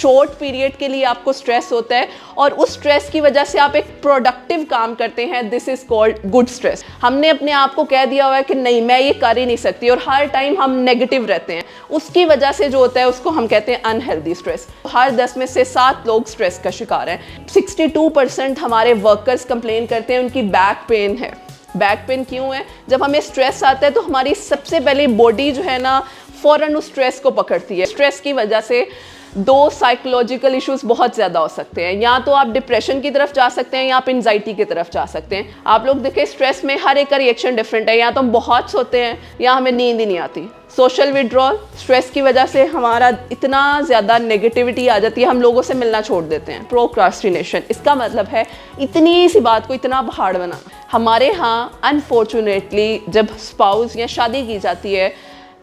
Short period के लिए आपको स्ट्रेस होता है और उस स्ट्रेस की वजह से आप एक प्रोडक्टिव काम करते हैं, this is called good stress. हमने अपने आप को कह दिया हुआ है कि नहीं मैं ये कर ही नहीं सकती और हर टाइम हम नेगेटिव रहते हैं, उसकी वजह से जो होता है उसको हम कहते हैं अनहेल्दी स्ट्रेस। हर 10 में से 7 लोग स्ट्रेस का शिकार हैं। 62% हमारे वर्कर्स कंप्लेन करते हैं उनकी बैक पेन है। बैक पेन क्यों है? जब हमें स्ट्रेस आता है तो हमारी सबसे पहले बॉडी जो है ना फौरन उस स्ट्रेस को पकड़ती है। स्ट्रेस की वजह से 2 साइकोलॉजिकल इश्यूज बहुत ज़्यादा हो सकते हैं। या तो आप डिप्रेशन की तरफ जा सकते हैं या आप एंजाइटी की तरफ जा सकते हैं। आप लोग देखें स्ट्रेस में हर एक का रिएक्शन डिफरेंट है। या तो हम बहुत सोते हैं या हमें नींद ही नहीं आती। सोशल विड्रॉल, स्ट्रेस की वजह से हमारा इतना ज़्यादा नेगेटिविटी आ जाती है, हम लोगों से मिलना छोड़ देते हैं। प्रोक्रास्टिनेशन, इसका मतलब है इतनी सी बात को इतना पहाड़ बनाना। हमारे यहाँ अनफॉर्चुनेटली जब स्पाउस या शादी की जाती है,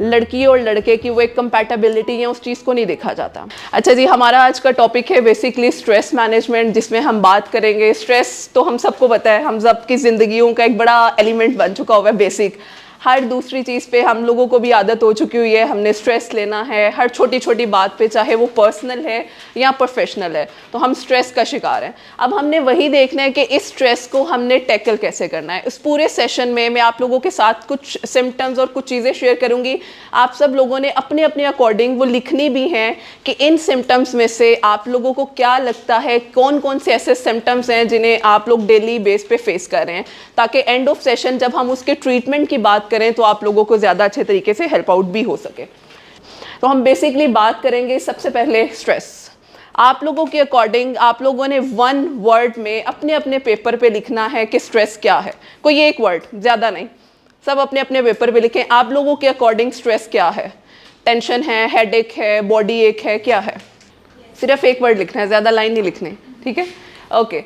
लड़की और लड़के की वो एक कंपैटिबिलिटी है, उस चीज़ को नहीं देखा जाता। अच्छा जी, हमारा आज का टॉपिक है बेसिकली स्ट्रेस मैनेजमेंट, जिसमें हम बात करेंगे स्ट्रेस। तो हम सबको पता है, हम सबकी ज़िंदगियों का एक बड़ा एलिमेंट बन चुका हुआ है बेसिक। हर दूसरी चीज़ पे हम लोगों को भी आदत हो चुकी हुई है, हमने स्ट्रेस लेना है हर छोटी छोटी बात पे, चाहे वो पर्सनल है या प्रोफेशनल है, तो हम स्ट्रेस का शिकार हैं। अब हमने वही देखना है कि इस स्ट्रेस को हमने टैकल कैसे करना है। इस पूरे सेशन में मैं आप लोगों के साथ कुछ सिम्टम्स और कुछ चीज़ें शेयर करूँगी। आप सब लोगों ने अपने अपने अकॉर्डिंग वो लिखनी भी हैं कि इन सिम्टम्स में से आप लोगों को क्या लगता है, कौन कौन से ऐसे सिम्टम्स हैं जिन्हें आप लोग डेली बेस पे फेस कर रहे हैं, ताकि एंड ऑफ सेशन जब हम उसके ट्रीटमेंट की बात करें तो आप लोगों को ज़्यादा अच्छे तरीके से हेल्प आउट भी हो सके। तो हम बेसिकली बात करेंगे सबसे पहले स्ट्रेस। आप लोगों के अकॉर्डिंग आप लोगों ने 1 वर्ड में अपने अपने पेपर पे लिखना है कि स्ट्रेस क्या है। कोई एक वर्ड, ज़्यादा नहीं, सब अपने अपने पेपर पे लिखें। आप लोगों के अकॉर्डिंग स्ट्रेस क्या है? टेंशन है, हेडेक है, बॉडी एक है, क्या है? सिर्फ एक वर्ड लिखना है, ज़्यादा लाइन नहीं लिखने, ठीक है? ओके।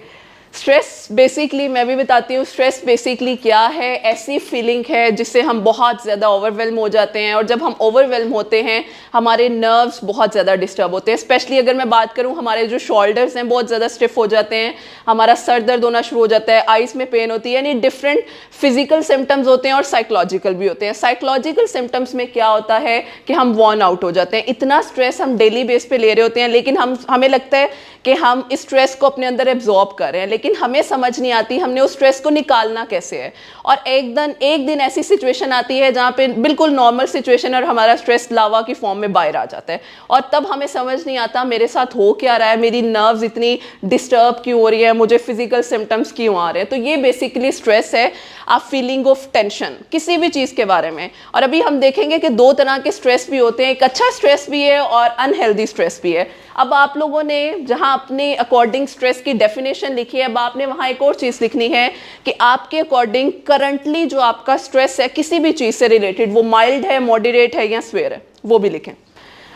स्ट्रेस बेसिकली मैं भी बताती हूँ, स्ट्रेस बेसिकली क्या है? ऐसी फीलिंग है जिससे हम बहुत ज़्यादा ओवरवेल्म हो जाते हैं, और जब हम ओवरवेल्म होते हैं हमारे नर्व्स बहुत ज़्यादा डिस्टर्ब होते हैं। स्पेशली अगर मैं बात करूँ, हमारे जो शोल्डर्स हैं बहुत ज़्यादा स्टिफ हो जाते हैं, हमारा सर दर्द होना शुरू हो जाता है, आइज़ में पेन होती है, यानी डिफरेंट फिजिकल सिम्टम्स होते हैं और साइकोलॉजिकल भी होते हैं। साइकोलॉजिकल सिम्टम्स में क्या होता है कि हम वॉर्न आउट हो जाते हैं। इतना स्ट्रेस हम डेली बेस पे ले रहे होते हैं, लेकिन हमें लगता है कि हम इस स्ट्रेस को अपने अंदर एब्जॉर्ब कर रहे हैं, लेकिन हमें समझ नहीं आती हमने उस स्ट्रेस को निकालना कैसे है। और एक दिन ऐसी सिचुएशन आती है जहाँ पे बिल्कुल नॉर्मल सिचुएशन और हमारा स्ट्रेस लावा की फॉर्म में बाहर आ जाता है, और तब हमें समझ नहीं आता मेरे साथ हो क्या रहा है, मेरी नर्व्स इतनी डिस्टर्ब क्यों हो रही है, मुझे फिजिकल सिम्टम्स क्यों आ रहे हैं। तो ये बेसिकली स्ट्रेस है, आप फीलिंग ऑफ टेंशन किसी भी चीज़ के बारे में। और अभी हम देखेंगे कि 2 तरह के स्ट्रेस भी होते हैं, एक अच्छा स्ट्रेस भी है और अनहेल्दी स्ट्रेस भी है। अब आप लोगों ने जहां अपने अकॉर्डिंग स्ट्रेस की डेफिनेशन लिखी है, अब आपने वहां एक और चीज़ लिखनी है कि आपके अकॉर्डिंग करंटली जो आपका स्ट्रेस है किसी भी चीज़ से रिलेटेड, वो माइल्ड है, मॉडरेट है या स्वेयर है, वो भी लिखें।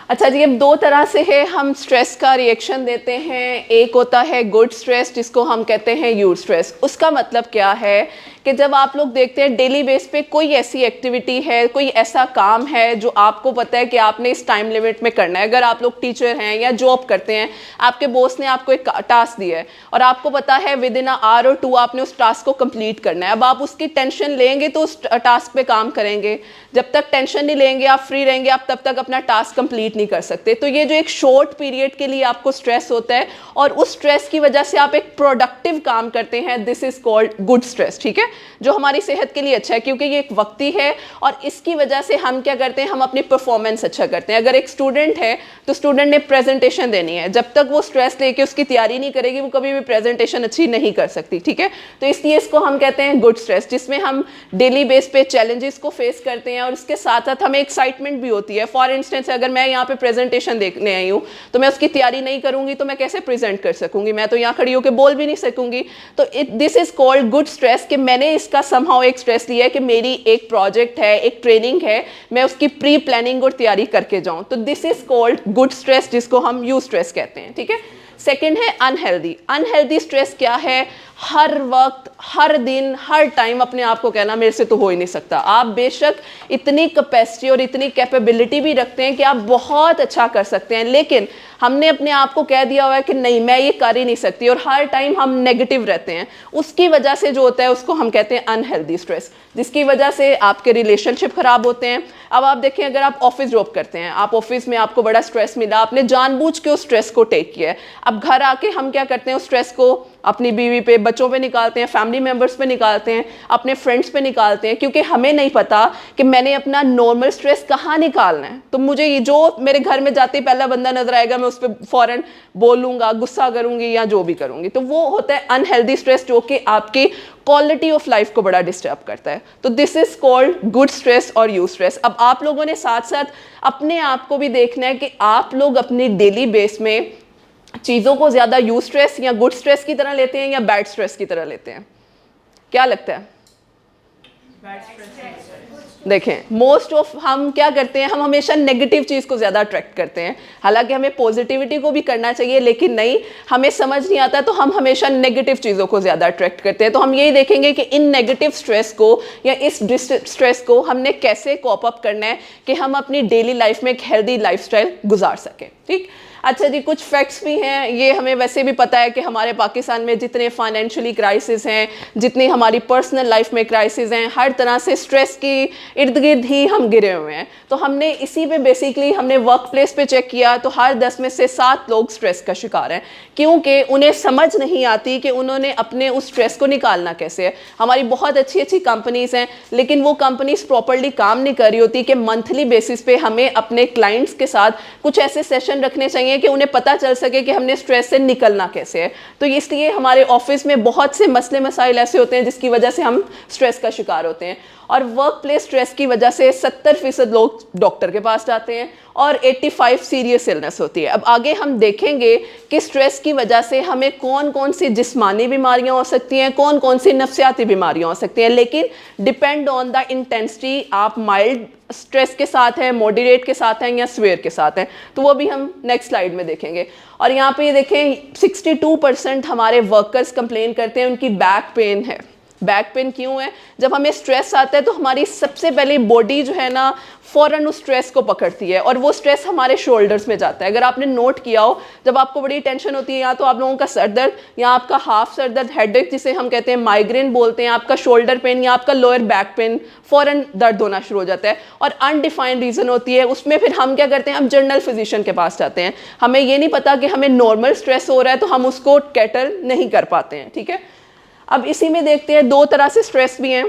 अच्छा जी, अब 2 तरह से है हम स्ट्रेस का रिएक्शन देते हैं। एक होता है गुड स्ट्रेस, जिसको हम कहते हैं यू स्ट्रेस। उसका मतलब क्या है कि जब आप लोग देखते हैं डेली बेस पे कोई ऐसी एक्टिविटी है, कोई ऐसा काम है जो आपको पता है कि आपने इस टाइम लिमिट में करना है। अगर आप लोग टीचर हैं या जॉब करते हैं, आपके बॉस ने आपको एक टास्क दिया है और आपको पता है विद इन अ आवर और 2 आपने उस टास्क को कंप्लीट करना है। अब आप उसकी टेंशन लेंगे तो उस टास्क पे काम करेंगे, जब तक टेंशन नहीं लेंगे, आप फ्री रहेंगे, आप तब तक अपना टास्क कंप्लीट नहीं कर सकते। तो ये जो एक शॉर्ट पीरियड के लिए आपको स्ट्रेस होता है और उस स्ट्रेस की वजह से आप एक प्रोडक्टिव काम करते हैं, this is called good stress, ठीक है, जो हमारी सेहत के लिए अच्छा है, क्योंकि ये एक वक्ती है और इसकी वजह से हम क्या करते हैं, हम अपनी परफॉर्मेंस अच्छा करते हैं। अगर एक स्टूडेंट है तो स्टूडेंट ने प्रेजेंटेशन देनी है, जब तक वो स्ट्रेस लेके उसकी तैयारी नहीं करेगी वो कभी भी प्रेजेंटेशन अच्छी नहीं कर सकती, ठीक है। तो इसलिए इसको हम कहते हैं गुड स्ट्रेस, जिसमें हम डेली बेस पे चैलेंजेस को फेस करते हैं और इसके साथ साथ हमें एक्साइटमेंट भी होती है। फॉर इंस्टेंस, अगर मैं यहाँ पे प्रेजेंटेशन देखने आई हूँ तो मैं उसकी तैयारी नहीं करूंगी तो मैं कैसे प्रेजेंट कर सकूंगी, मैं तो यहाँ खड़ी होकर बोल भी नहीं सकूंगी। तो this is called good stress, कि मैंने इसका समहाउ एक स्ट्रेस लिया है कि मेरी एक प्रोजेक्ट है, एक ट्रेनिंग है, मैं उसकी प्री प्लानिंग और तैयारी करके जाऊं। तो this is called good stress, जिसको हम यू स्ट्रेस कहते हैं, ठीक है। सेकेंड है अनहेल्दी। अनहेल्दी स्ट्रेस क्या है? हर वक्त, हर दिन, हर टाइम अपने आप को कहना मेरे से तो हो ही नहीं सकता। आप बेशक इतनी कैपेसिटी और इतनी कैपेबिलिटी भी रखते हैं कि आप बहुत अच्छा कर सकते हैं, लेकिन हमने अपने आप को कह दिया हुआ है कि नहीं मैं ये कर ही नहीं सकती, और हर टाइम हम नेगेटिव रहते हैं। उसकी वजह से जो होता है उसको हम कहते हैं अनहेल्दी स्ट्रेस, जिसकी वजह से आपके रिलेशनशिप खराब होते हैं। अब आप देखें, अगर आप ऑफिस जॉब करते हैं, आप ऑफिस में आपको बड़ा स्ट्रेस मिला, आपने जानबूझ के उस स्ट्रेस को टेक किया है। अब घर आके हम क्या करते हैं, उस स्ट्रेस को अपनी बीवी पे, बच्चों पे निकालते हैं, फैमिली मेंबर्स पे निकालते हैं, अपने फ्रेंड्स पे निकालते हैं, क्योंकि हमें नहीं पता कि मैंने अपना नॉर्मल स्ट्रेस कहाँ निकालना है। तो मुझे ये जो मेरे घर में जाते ही पहला बंदा नजर आएगा, मैं उस पर फौरन बोलूँगा, गुस्सा करूँगी या जो भी करूँगी, तो वो होता है अनहेल्दी स्ट्रेस, जो कि आपकी क्वालिटी ऑफ लाइफ को बड़ा डिस्टर्ब करता है। तो this is called good stress और यू स्ट्रेस। अब आप लोगों ने साथ साथ अपने आप को भी देखना है कि आप लोग अपनी डेली बेस में चीज़ों को ज़्यादा यू स्ट्रेस या गुड स्ट्रेस की तरह लेते हैं या बैड स्ट्रेस की तरह लेते हैं। क्या लगता है? देखें, मोस्ट ऑफ हम क्या करते हैं, हम हमेशा नेगेटिव चीज़ को ज़्यादा अट्रैक्ट करते हैं। हालांकि हमें पॉजिटिविटी को भी करना चाहिए, लेकिन नहीं, हमें समझ नहीं आता तो हम हमेशा नेगेटिव चीज़ों को ज़्यादा अट्रैक्ट करते हैं। तो हम यही देखेंगे कि इन नेगेटिव स्ट्रेस को या इस स्ट्रेस को हमने कैसे कॉप अप करना है कि हम अपनी डेली लाइफ में एक हेल्दी लाइफस्टाइल गुजार सकें। ठीक, अच्छा जी, कुछ फैक्ट्स भी हैं, ये हमें वैसे भी पता है कि हमारे पाकिस्तान में जितने फाइनेंशियली क्राइसिस हैं, जितनी हमारी पर्सनल लाइफ में क्राइसिस हैं, हर तरह से स्ट्रेस की इर्द गिर्द ही हम गिरे हुए हैं। तो हमने इसी पे बेसिकली हमने वर्क प्लेस पे चेक किया तो हर 10 में से 7 लोग स्ट्रेस का शिकार हैं, क्योंकि उन्हें समझ नहीं आती कि उन्होंने अपने उस स्ट्रेस को निकालना कैसे है। हमारी बहुत अच्छी अच्छी कंपनीज हैं, लेकिन वो कंपनीज प्रॉपरली काम नहीं कर रही होती कि मंथली बेसिस पे हमें अपने क्लाइंट्स के साथ कुछ ऐसे सेशन रखने चाहिए कि उन्हें पता चल सके कि हमने स्ट्रेस से निकलना कैसे है। तो इसलिए हमारे ऑफिस में बहुत से मसले मसाइल ऐसे होते हैं जिसकी वजह से हम स्ट्रेस का शिकार होते हैं, और वर्क प्लेस स्ट्रेस की वजह से 70% लोग डॉक्टर के पास जाते हैं और 85 सीरियस इलनेस होती है। अब आगे हम देखेंगे कि स्ट्रेस की वजह से हमें कौन कौन सी जिस्मानी बीमारियां हो सकती हैं, कौन कौन सी नफ्सियाती बीमारियां हो सकती हैं, लेकिन डिपेंड ऑन द इंटेंसिटी। आप माइल्ड स्ट्रेस के साथ हैं, मॉडरेट के साथ हैं या सीवियर के साथ हैं, तो वो भी हम नेक्स्ट स्लाइड में देखेंगे। और यहाँ पे ये देखें, 62% हमारे वर्कर्स कंप्लेन करते हैं उनकी बैक पेन है। बैक पेन क्यों है? जब हमें स्ट्रेस आता है तो हमारी सबसे पहले बॉडी जो है ना फ़ौरन उस स्ट्रेस को पकड़ती है, और वो स्ट्रेस हमारे शोल्डर्स में जाता है। अगर आपने नोट किया हो, जब आपको बड़ी टेंशन होती है, या तो आप लोगों का सर दर्द या आपका हाफ सर दर्द, हेडेक जिसे हम कहते हैं, माइग्रेन बोलते हैं, आपका शोल्डर पेन या आपका लोअर बैक पेन, फ़ौरन दर्द होना शुरू हो जाता है और अनडिफाइंड रीज़न होती है। उसमें फिर हम क्या करते हैं, हम जनरल फिजिशियन के पास जाते हैं। हमें ये नहीं पता कि हमें नॉर्मल स्ट्रेस हो रहा है, तो हम उसको कैटर नहीं कर पाते हैं। ठीक है, अब इसी में देखते हैं, 2 तरह से स्ट्रेस भी हैं।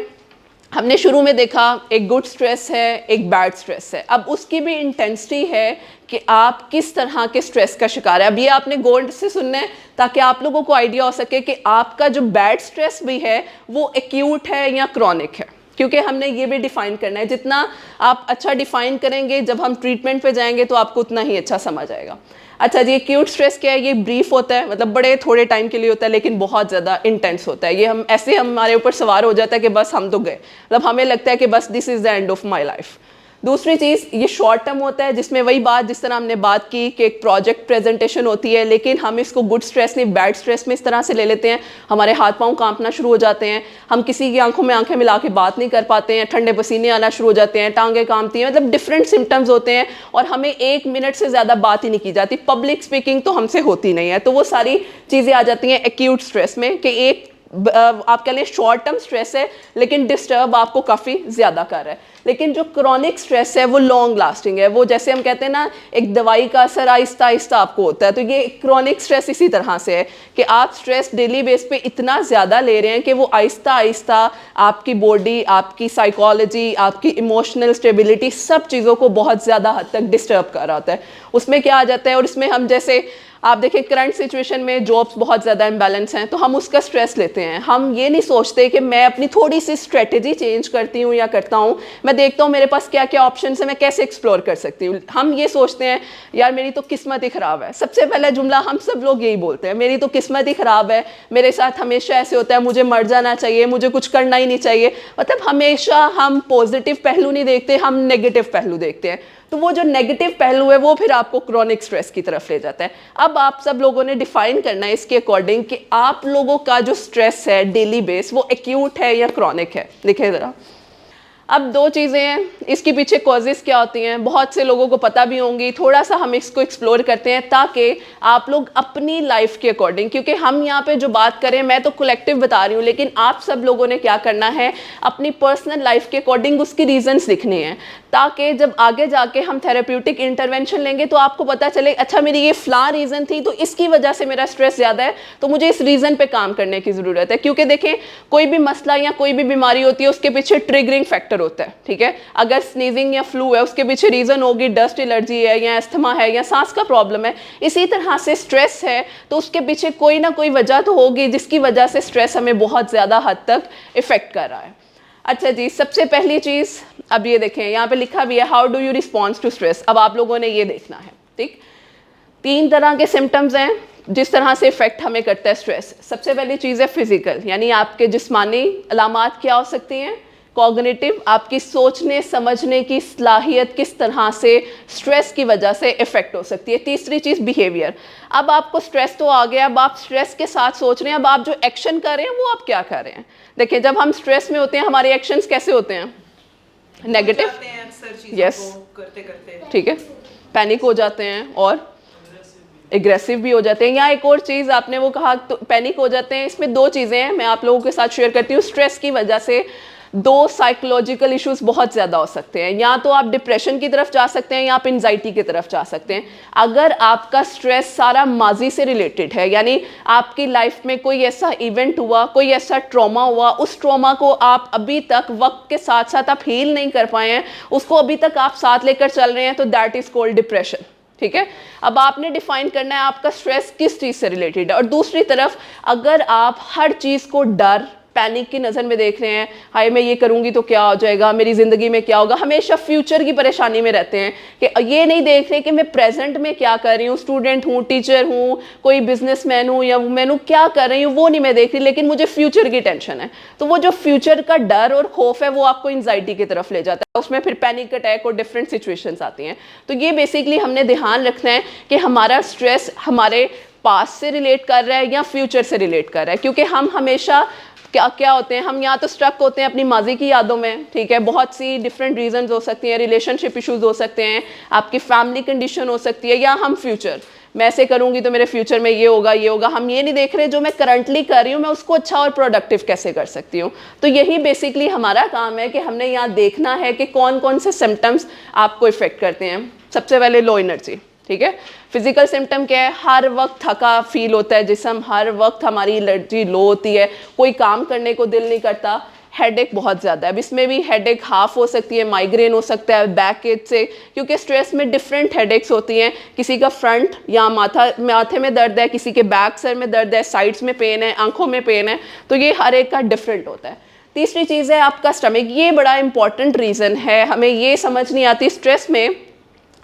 हमने शुरू में देखा एक गुड स्ट्रेस है, एक बैड स्ट्रेस है। अब उसकी भी इंटेंसिटी है कि आप किस तरह के स्ट्रेस का शिकार है। अब ये आपने गौर से सुनना है ताकि आप लोगों को आइडिया हो सके कि आपका जो बैड स्ट्रेस भी है वो एक्यूट है या क्रॉनिक है, क्योंकि हमने ये भी डिफ़ाइन करना है। जितना आप अच्छा डिफ़ाइन करेंगे, जब हम ट्रीटमेंट पे जाएंगे तो आपको उतना ही अच्छा समझ आएगा। अच्छा जी, एक्यूट स्ट्रेस क्या है? ये ब्रीफ होता है, मतलब बड़े थोड़े टाइम के लिए होता है, लेकिन बहुत ज़्यादा इंटेंस होता है। ये हम ऐसे हमारे ऊपर सवार हो जाता है कि बस हम तो गए, मतलब हमें लगता है कि बस this is the end of my life. दूसरी चीज़, ये शॉर्ट टर्म होता है, जिसमें वही बात जिस तरह हमने बात की कि एक प्रोजेक्ट प्रेजेंटेशन होती है, लेकिन हम इसको गुड स्ट्रेस नहीं बैड स्ट्रेस में इस तरह से ले लेते हैं। हमारे हाथ पांव कांपना शुरू हो जाते हैं, हम किसी की आंखों में आंखें मिला के बात नहीं कर पाते हैं, ठंडे पसीने आना शुरू हो जाते हैं, टांगें कांपती हैं, मतलब डिफरेंट सिम्टम्स होते हैं, और हमें 1 मिनट से ज़्यादा बात ही नहीं की जाती। पब्लिक स्पीकिंग तो हमसे होती नहीं है। तो वो सारी चीज़ें आ जाती हैं एक्यूट स्ट्रेस में, कि एक आपके लिए शॉर्ट टर्म स्ट्रेस है लेकिन डिस्टर्ब आपको काफ़ी ज़्यादा कर रहा है। लेकिन जो क्रॉनिक स्ट्रेस है वो लॉन्ग लास्टिंग है, वो जैसे हम कहते हैं ना, एक दवाई का असर आहिस्ता आहिस्ता आपको होता है। तो ये क्रॉनिक स्ट्रेस इसी तरह से है कि आप स्ट्रेस डेली बेस पे इतना ज़्यादा ले रहे हैं कि वो आहिस्ता आहिस्ता आपकी बॉडी, आपकी साइकोलॉजी, आपकी इमोशनल स्टेबिलिटी, सब चीज़ों को बहुत ज़्यादा हद तक डिस्टर्ब कर रहा होता है। उसमें क्या आ जाता है, और इसमें हम जैसे आप देखें करंट सिचुएशन में जॉब्स बहुत ज़्यादा इम्बैलेंस हैं, तो हम उसका स्ट्रेस लेते हैं। हम ये नहीं सोचते कि मैं अपनी थोड़ी सी स्ट्रेटजी चेंज करती हूँ या करता हूँ, मैं देखता हूँ मेरे पास क्या क्या ऑप्शन है, मैं कैसे एक्सप्लोर कर सकती हूँ। हम ये सोचते हैं यार मेरी तो किस्मत ही ख़राब है। सबसे पहला जुमला हम सब लोग यही बोलते हैं, मेरी तो किस्मत ही ख़राब है, मेरे साथ हमेशा ऐसे होता है, मुझे मर जाना चाहिए, मुझे कुछ करना ही नहीं चाहिए। मतलब हमेशा हम पॉजिटिव पहलू नहीं देखते, हम नेगेटिव पहलू देखते हैं। तो वो जो नेगेटिव पहलू है वो फिर आपको क्रॉनिक स्ट्रेस की तरफ ले जाता है। अब आप सब लोगों ने डिफाइन करना है इसके अकॉर्डिंग कि आप लोगों का जो स्ट्रेस है डेली बेस, वो एक्यूट है या क्रॉनिक है। देखिए ज़रा, अब दो चीज़ें हैं, इसके पीछे कॉजेज़ क्या होती हैं, बहुत से लोगों को पता भी होंगी, थोड़ा सा हम इसको एक्सप्लोर करते हैं ताकि आप लोग अपनी लाइफ के अकॉर्डिंग, क्योंकि हम यहाँ पे जो बात करें मैं तो कलेक्टिव बता रही हूँ, लेकिन आप सब लोगों ने क्या करना है, अपनी पर्सनल लाइफ के अकॉर्डिंग उसकी रीजंस लिखने हैं, ताकि जब आगे जाके हम थेरेप्यूटिक इंटरवेंशन लेंगे तो आपको पता चले अच्छा मेरी ये फ्ला रीज़न थी तो इसकी वजह से मेरा स्ट्रेस ज़्यादा है, तो मुझे इस रीज़न पे काम करने की ज़रूरत है। क्योंकि देखें कोई भी मसला या कोई भी बीमारी होती है उसके पीछे ट्रिगरिंग फैक्टर होता है, ठीक है। अगर स्नीजिंग या फ्लू है उसके पीछे रीज़न होगी डस्ट एलर्जी है या अस्थमा है या सांस का प्रॉब्लम है। इसी तरह से स्ट्रेस है तो उसके पीछे कोई ना कोई वजह तो होगी जिसकी वजह से स्ट्रेस हमें बहुत ज़्यादा हद तक इफ़ेक्ट कर रहा है। अच्छा जी, सबसे पहली चीज़ अब ये देखें, यहाँ पे लिखा भी है how do you response to stress. अब आप लोगों ने ये देखना है, ठीक। 3 तरह के सिम्टम्स हैं जिस तरह से इफेक्ट हमें करता है स्ट्रेस। सबसे पहली चीज़ है फिजिकल, यानी आपके जिस्मानी अलामात क्या हो सकती हैं। कॉग्निटिव, आपकी सोचने समझने की सलाहियत किस तरह से स्ट्रेस की वजह से इफेक्ट हो सकती है। तीसरी चीज़ बिहेवियर, अब आपको स्ट्रेस तो आ गया, अब आप स्ट्रेस के साथ सोच रहे हैं, अब आप जो एक्शन कर रहे हैं वो आप क्या कर रहे हैं। देखिए जब हम स्ट्रेस में होते हैं हमारे एक्शंस कैसे होते हैं, नेगेटिव, यस, ठीक है, पैनिक हो जाते हैं और एग्रेसिव भी हो जाते हैं। या एक और चीज़ आपने वो कहा तो पैनिक हो जाते हैं, इसमें 2 चीज़ें हैं मैं आप लोगों के साथ शेयर करती हूँ। स्ट्रेस की वजह से 2 साइकोलॉजिकल इश्यूज बहुत ज़्यादा हो सकते हैं, या तो आप डिप्रेशन की तरफ जा सकते हैं या आप एंजाइटी की तरफ जा सकते हैं। अगर आपका स्ट्रेस सारा माजी से रिलेटेड है, यानी आपकी लाइफ में कोई ऐसा इवेंट हुआ, कोई ऐसा ट्रॉमा हुआ, उस ट्रॉमा को आप अभी तक वक्त के साथ साथ आप हील नहीं कर पाए हैं, उसको अभी तक आप साथ लेकर चल रहे हैं, तो दैट इज़ कॉल्ड डिप्रेशन, ठीक है। अब आपने डिफाइन करना है आपका स्ट्रेस किस चीज़ से रिलेटेड है। और दूसरी तरफ अगर आप हर चीज़ को डर पैनिक की नज़र में देख रहे हैं, हाय मैं ये करूँगी तो क्या हो जाएगा, मेरी ज़िंदगी में क्या होगा, हमेशा फ्यूचर की परेशानी में रहते हैं कि ये नहीं देख रहे कि मैं प्रेजेंट में क्या कर रही हूँ, स्टूडेंट हूँ, टीचर हूँ, कोई बिजनेसमैन हूँ या वुमेन हूँ, क्या कर रही हूँ वो नहीं मैं देख रही, लेकिन मुझे फ्यूचर की टेंशन है। तो वो जो फ्यूचर का डर और खौफ है वो आपको एंजाइटी की तरफ ले जाता है, उसमें फिर पैनिक अटैक और डिफरेंट सिचुएशंस आती हैं। तो ये बेसिकली हमने ध्यान रखना है कि हमारा स्ट्रेस हमारे पास्ट से रिलेट कर रहा है या फ्यूचर से रिलेट कर रहा है, क्योंकि हम हमेशा क्या होते हैं, हम या तो स्ट्रक होते हैं अपनी माजी की यादों में, ठीक है, बहुत सी डिफरेंट रीजंस हो सकती हैं, रिलेशनशिप इश्यूज हो सकते हैं, आपकी फैमिली कंडीशन हो सकती है, या हम फ्यूचर, मैं ऐसे करूँगी तो मेरे फ्यूचर में ये होगा ये होगा, हम ये नहीं देख रहे जो मैं करंटली कर रही हूँ मैं उसको अच्छा और प्रोडक्टिव कैसे कर सकती हूँ। तो यही बेसिकली हमारा काम है कि हमने यहाँ देखना है कि कौन कौन से सिम्टम्स आपको इफेक्ट करते हैं। सबसे पहले लो एनर्जी, ठीक है। फिजिकल सिम्टम क्या है, हर वक्त थका फील होता है जिस्म, हर वक्त हमारी एनर्जी लो होती है, कोई काम करने को दिल नहीं करता, हेडेक बहुत ज़्यादा है। अब इसमें भी हेडेक हाफ हो सकती है, माइग्रेन हो सकता है बैक एच से, क्योंकि स्ट्रेस में डिफरेंट हेडेक्स होती हैं, किसी का फ्रंट या माथे में दर्द है, किसी के बैक सर में दर्द है, साइड्स में पेन है, आंखों में पेन है, तो ये हर एक का डिफरेंट होता है। तीसरी चीज़ है आपका स्टमक, ये बड़ा इंपॉर्टेंट रीज़न है, हमें ये समझ नहीं आती, स्ट्रेस में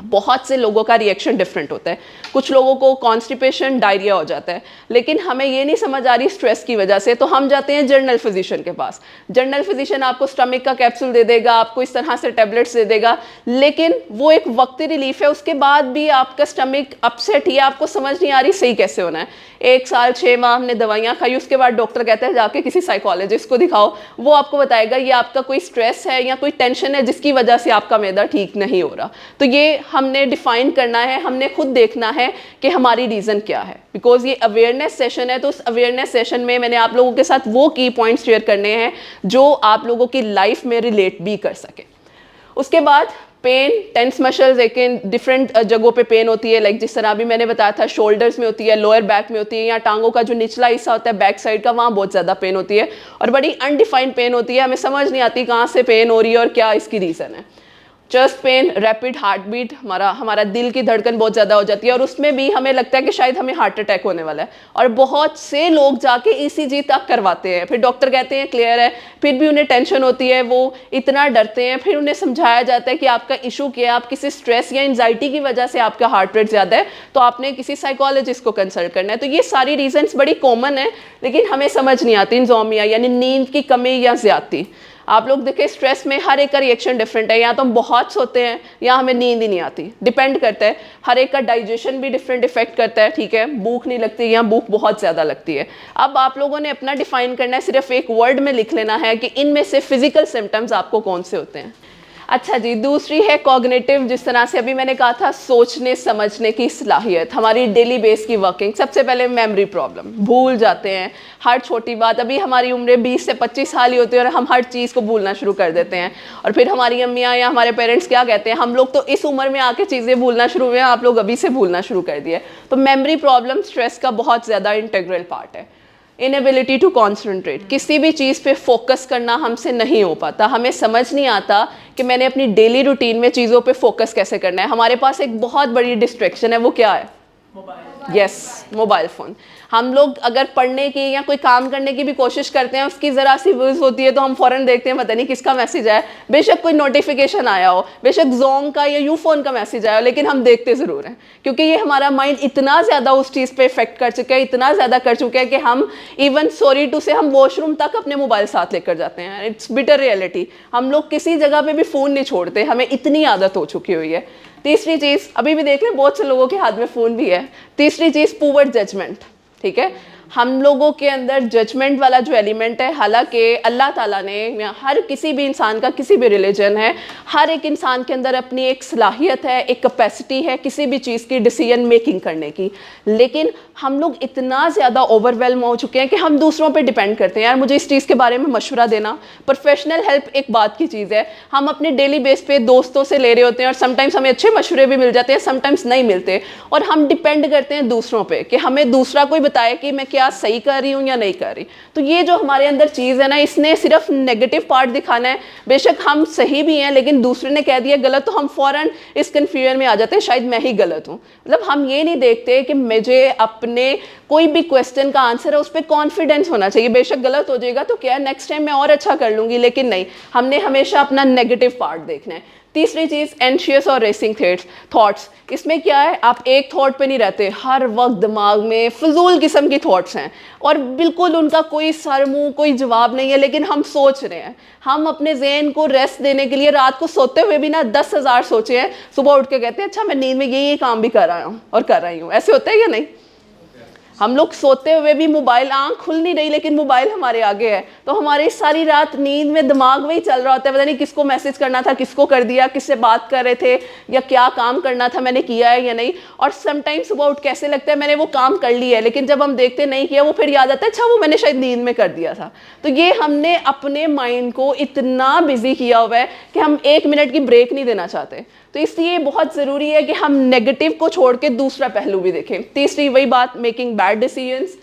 बहुत से लोगों का रिएक्शन डिफरेंट होता है। कुछ लोगों को कॉन्स्टिपेशन डायरिया हो जाता है, लेकिन हमें ये नहीं समझ आ रही स्ट्रेस की वजह से, तो हम जाते हैं जनरल फिजिशियन के पास। जनरल फिजिशियन आपको स्टमक का कैप्सूल दे देगा, आपको इस तरह से टेबलेट्स दे देगा, लेकिन वो एक वक्ती रिलीफ है, उसके बाद भी आपका स्टमक अपसेट ही, आपको समझ नहीं आ रही सही कैसे होना है। 1 साल 6 माह हमने दवाइयाँ खाई, उसके बाद डॉक्टर कहता है जाके किसी साइकोलॉजिस्ट को दिखाओ, वो आपको बताएगा ये आपका कोई स्ट्रेस है या कोई टेंशन है जिसकी वजह से आपका मैदा ठीक नहीं हो रहा। तो ये हमने डिफाइन करना है, हमने खुद देखना है कि हमारी रीज़न क्या है, बिकॉज ये अवेयरनेस सेशन है। तो उस अवेयरनेस सेशन में मैंने आप लोगों के साथ वो की पॉइंट्स शेयर करने हैं जो आप लोगों की लाइफ में रिलेट भी कर सके। उसके बाद पेन, टेंस मसल्स, एक डिफरेंट जगहों पे पेन होती है, लाइक जिस तरह अभी मैंने बताया था शोल्डर्स में होती है, लोअर बैक में होती है, या टांगों का जो निचला हिस्सा होता है बैक साइड का, वहाँ बहुत ज़्यादा पेन होती है और बड़ी अनडिफाइंड पेन होती है, हमें समझ नहीं आती कहाँ से पेन हो रही है और क्या इसकी रीज़न है। Chest pain, rapid heart beat, हमारा दिल की धड़कन बहुत ज़्यादा हो जाती है और उसमें भी हमें लगता है कि शायद हमें हार्ट अटैक होने वाला है, और बहुत से लोग जाके ECG तक करवाते हैं, फिर डॉक्टर कहते हैं क्लियर है, फिर भी उन्हें टेंशन होती है, वो इतना डरते हैं, फिर उन्हें समझाया जाता है कि आपका इशू क्या है, आप किसी स्ट्रेस या एंजाइटी की वजह से आपका हार्ट रेट ज़्यादा है, तो आपने किसी साइकोलॉजिस्ट को कंसल्ट करना है। तो ये सारी रीजंस बड़ी कॉमन है, लेकिन हमें समझ नहीं आती। इंसोम्निया यानी नींद की कमी या ज़्यादती, आप लोग देखें स्ट्रेस में हर एक का रिएक्शन डिफरेंट है, या तो हम बहुत सोते हैं या हमें नींद ही नहीं आती, डिपेंड करता है। हर एक का डाइजेशन भी डिफरेंट इफेक्ट करता है, ठीक है, भूख नहीं लगती या भूख बहुत ज़्यादा लगती है। अब आप लोगों ने अपना डिफाइन करना है, सिर्फ एक वर्ड में लिख लेना है कि इनमें से फिजिकल सिम्टम्स आपको कौन से होते हैं। अच्छा जी, दूसरी है कॉग्निटिव, जिस तरह से अभी मैंने कहा था सोचने समझने की सलाहियत, हमारी डेली बेस की वर्किंग। सबसे पहले मेमोरी प्रॉब्लम, भूल जाते हैं हर छोटी बात। अभी हमारी उम्र 20 से 25 साल ही होती है और हम हर चीज़ को भूलना शुरू कर देते हैं, और फिर हमारी अम्मियाँ या हमारे पेरेंट्स क्या कहते हैं, हम लोग तो इस उम्र में आके चीज़ें भूलना शुरू हुए हैं, आप लोग अभी से भूलना शुरू कर दिए। तो मेमोरी प्रॉब्लम स्ट्रेस का बहुत ज़्यादा इंटीग्रल पार्ट है। इनएबिलिटी टू कॉन्सेंट्रेट, किसी भी चीज़ पे फोकस करना हमसे नहीं हो पाता, हमें समझ नहीं आता कि मैंने अपनी डेली रूटीन में चीज़ों पे फोकस कैसे करना है। हमारे पास एक बहुत बड़ी डिस्ट्रैक्शन है, वो क्या है? Mobile phone. हम लोग अगर पढ़ने की या कोई काम करने की भी कोशिश करते हैं, उसकी ज़रा सी व्यूज़ होती है तो हम फ़ौरन देखते हैं पता नहीं किसका मैसेज आया, बेशक कोई नोटिफिकेशन आया हो, बेशक ज़ोंग का या यूफोन का मैसेज आया हो, लेकिन हम देखते ज़रूर हैं, क्योंकि ये हमारा माइंड इतना ज़्यादा उस चीज़ पे इफेक्ट कर चुका है, इतना ज़्यादा कर चुका है कि हम इवन सॉरी टू से हम वॉशरूम तक अपने मोबाइल साथ लेकर जाते हैं। इट्स बिटर रियलिटी, हम लोग किसी जगह पर भी फ़ोन नहीं छोड़ते, हमें इतनी आदत हो चुकी हुई है। तीसरी चीज़, अभी भी देख लें बहुत से लोगों के हाथ में फ़ोन भी है। तीसरी चीज़ पुअर जजमेंट, ठीक है, हम लोगों के अंदर जजमेंट वाला जो एलिमेंट है, हालांकि अल्लाह ताला ने या हर किसी भी इंसान का, किसी भी रिलीजन है, हर एक इंसान के अंदर अपनी एक सलाहियत है, एक कैपेसिटी है किसी भी चीज़ की डिसीजन मेकिंग करने की, लेकिन हम लोग इतना ज़्यादा ओवरवेलम हो चुके हैं कि हम दूसरों पे डिपेंड करते हैं, यार मुझे इस चीज़ के बारे में मशवरा देना। प्रोफेशनल हेल्प एक बात की चीज़ है, हम अपने डेली बेस पे दोस्तों से ले रहे होते हैं और समटाइम्स हमें अच्छे मशवरे भी मिल जाते हैं, समटाइम्स नहीं मिलते, और हम डिपेंड करते हैं दूसरों पे कि हमें दूसरा कोई बताए कि मैं क्या सही कर रही हूँ या नहीं कर रही। तो ये जो हमारे अंदर चीज़ है ना, इसने सिर्फ नेगेटिव पार्ट दिखाना है। बेशक हम सही भी हैं, लेकिन दूसरे ने कह दिया गलत तो हम फ़ौरन इस कन्फ्यूजन में आ जाते हैं, शायद मैं ही गलत हूँ। मतलब हम ये नहीं देखते कि मुझे अपने कोई भी क्वेश्चन का आंसर है उस पर कॉन्फिडेंस होना चाहिए। बेशक गलत हो जाएगा तो क्या, नेक्स्ट टाइम मैं और अच्छा कर लूँगी, लेकिन नहीं, हमने हमेशा अपना नेगेटिव पार्ट देखना है। तीसरी चीज़ एंशियस और रेसिंग थॉट्स, इसमें क्या है, आप एक थॉट पे नहीं रहते, हर वक्त दिमाग में फजूल किस्म की थॉट्स हैं और बिल्कुल उनका कोई सर मुंह कोई जवाब नहीं है, लेकिन हम सोच रहे हैं। हम अपने ज़हन को रेस्ट देने के लिए रात को सोते हुए भी ना 10,000 सोचे हैं, सुबह उठ के कहते हैं अच्छा मैं नींद में ये काम भी कर रहा हूँ और कर रही हूँ। ऐसे होता है या नहीं? हम लोग सोते हुए भी मोबाइल, आंख खुल नहीं रही लेकिन मोबाइल हमारे आगे है, तो हमारी सारी रात नींद में दिमाग वही चल रहा होता है, पता नहीं किसको मैसेज करना था, किसको कर दिया, किससे बात कर रहे थे, या क्या काम करना था मैंने किया है या नहीं। और समटाइम्स सुबह उठ कैसे लगता है मैंने वो काम कर लिया है, लेकिन जब हम देखते नहीं किया, वो फिर याद आता है अच्छा वो मैंने शायद नींद में कर दिया था। तो ये हमने अपने माइंड को इतना बिजी किया हुआ है कि हम 1 मिनट की ब्रेक नहीं देना चाहते। तो इसलिए बहुत ज़रूरी है कि हम नेगेटिव को छोड़ के दूसरा पहलू भी देखें। तीसरी वही बात, making bad decisions,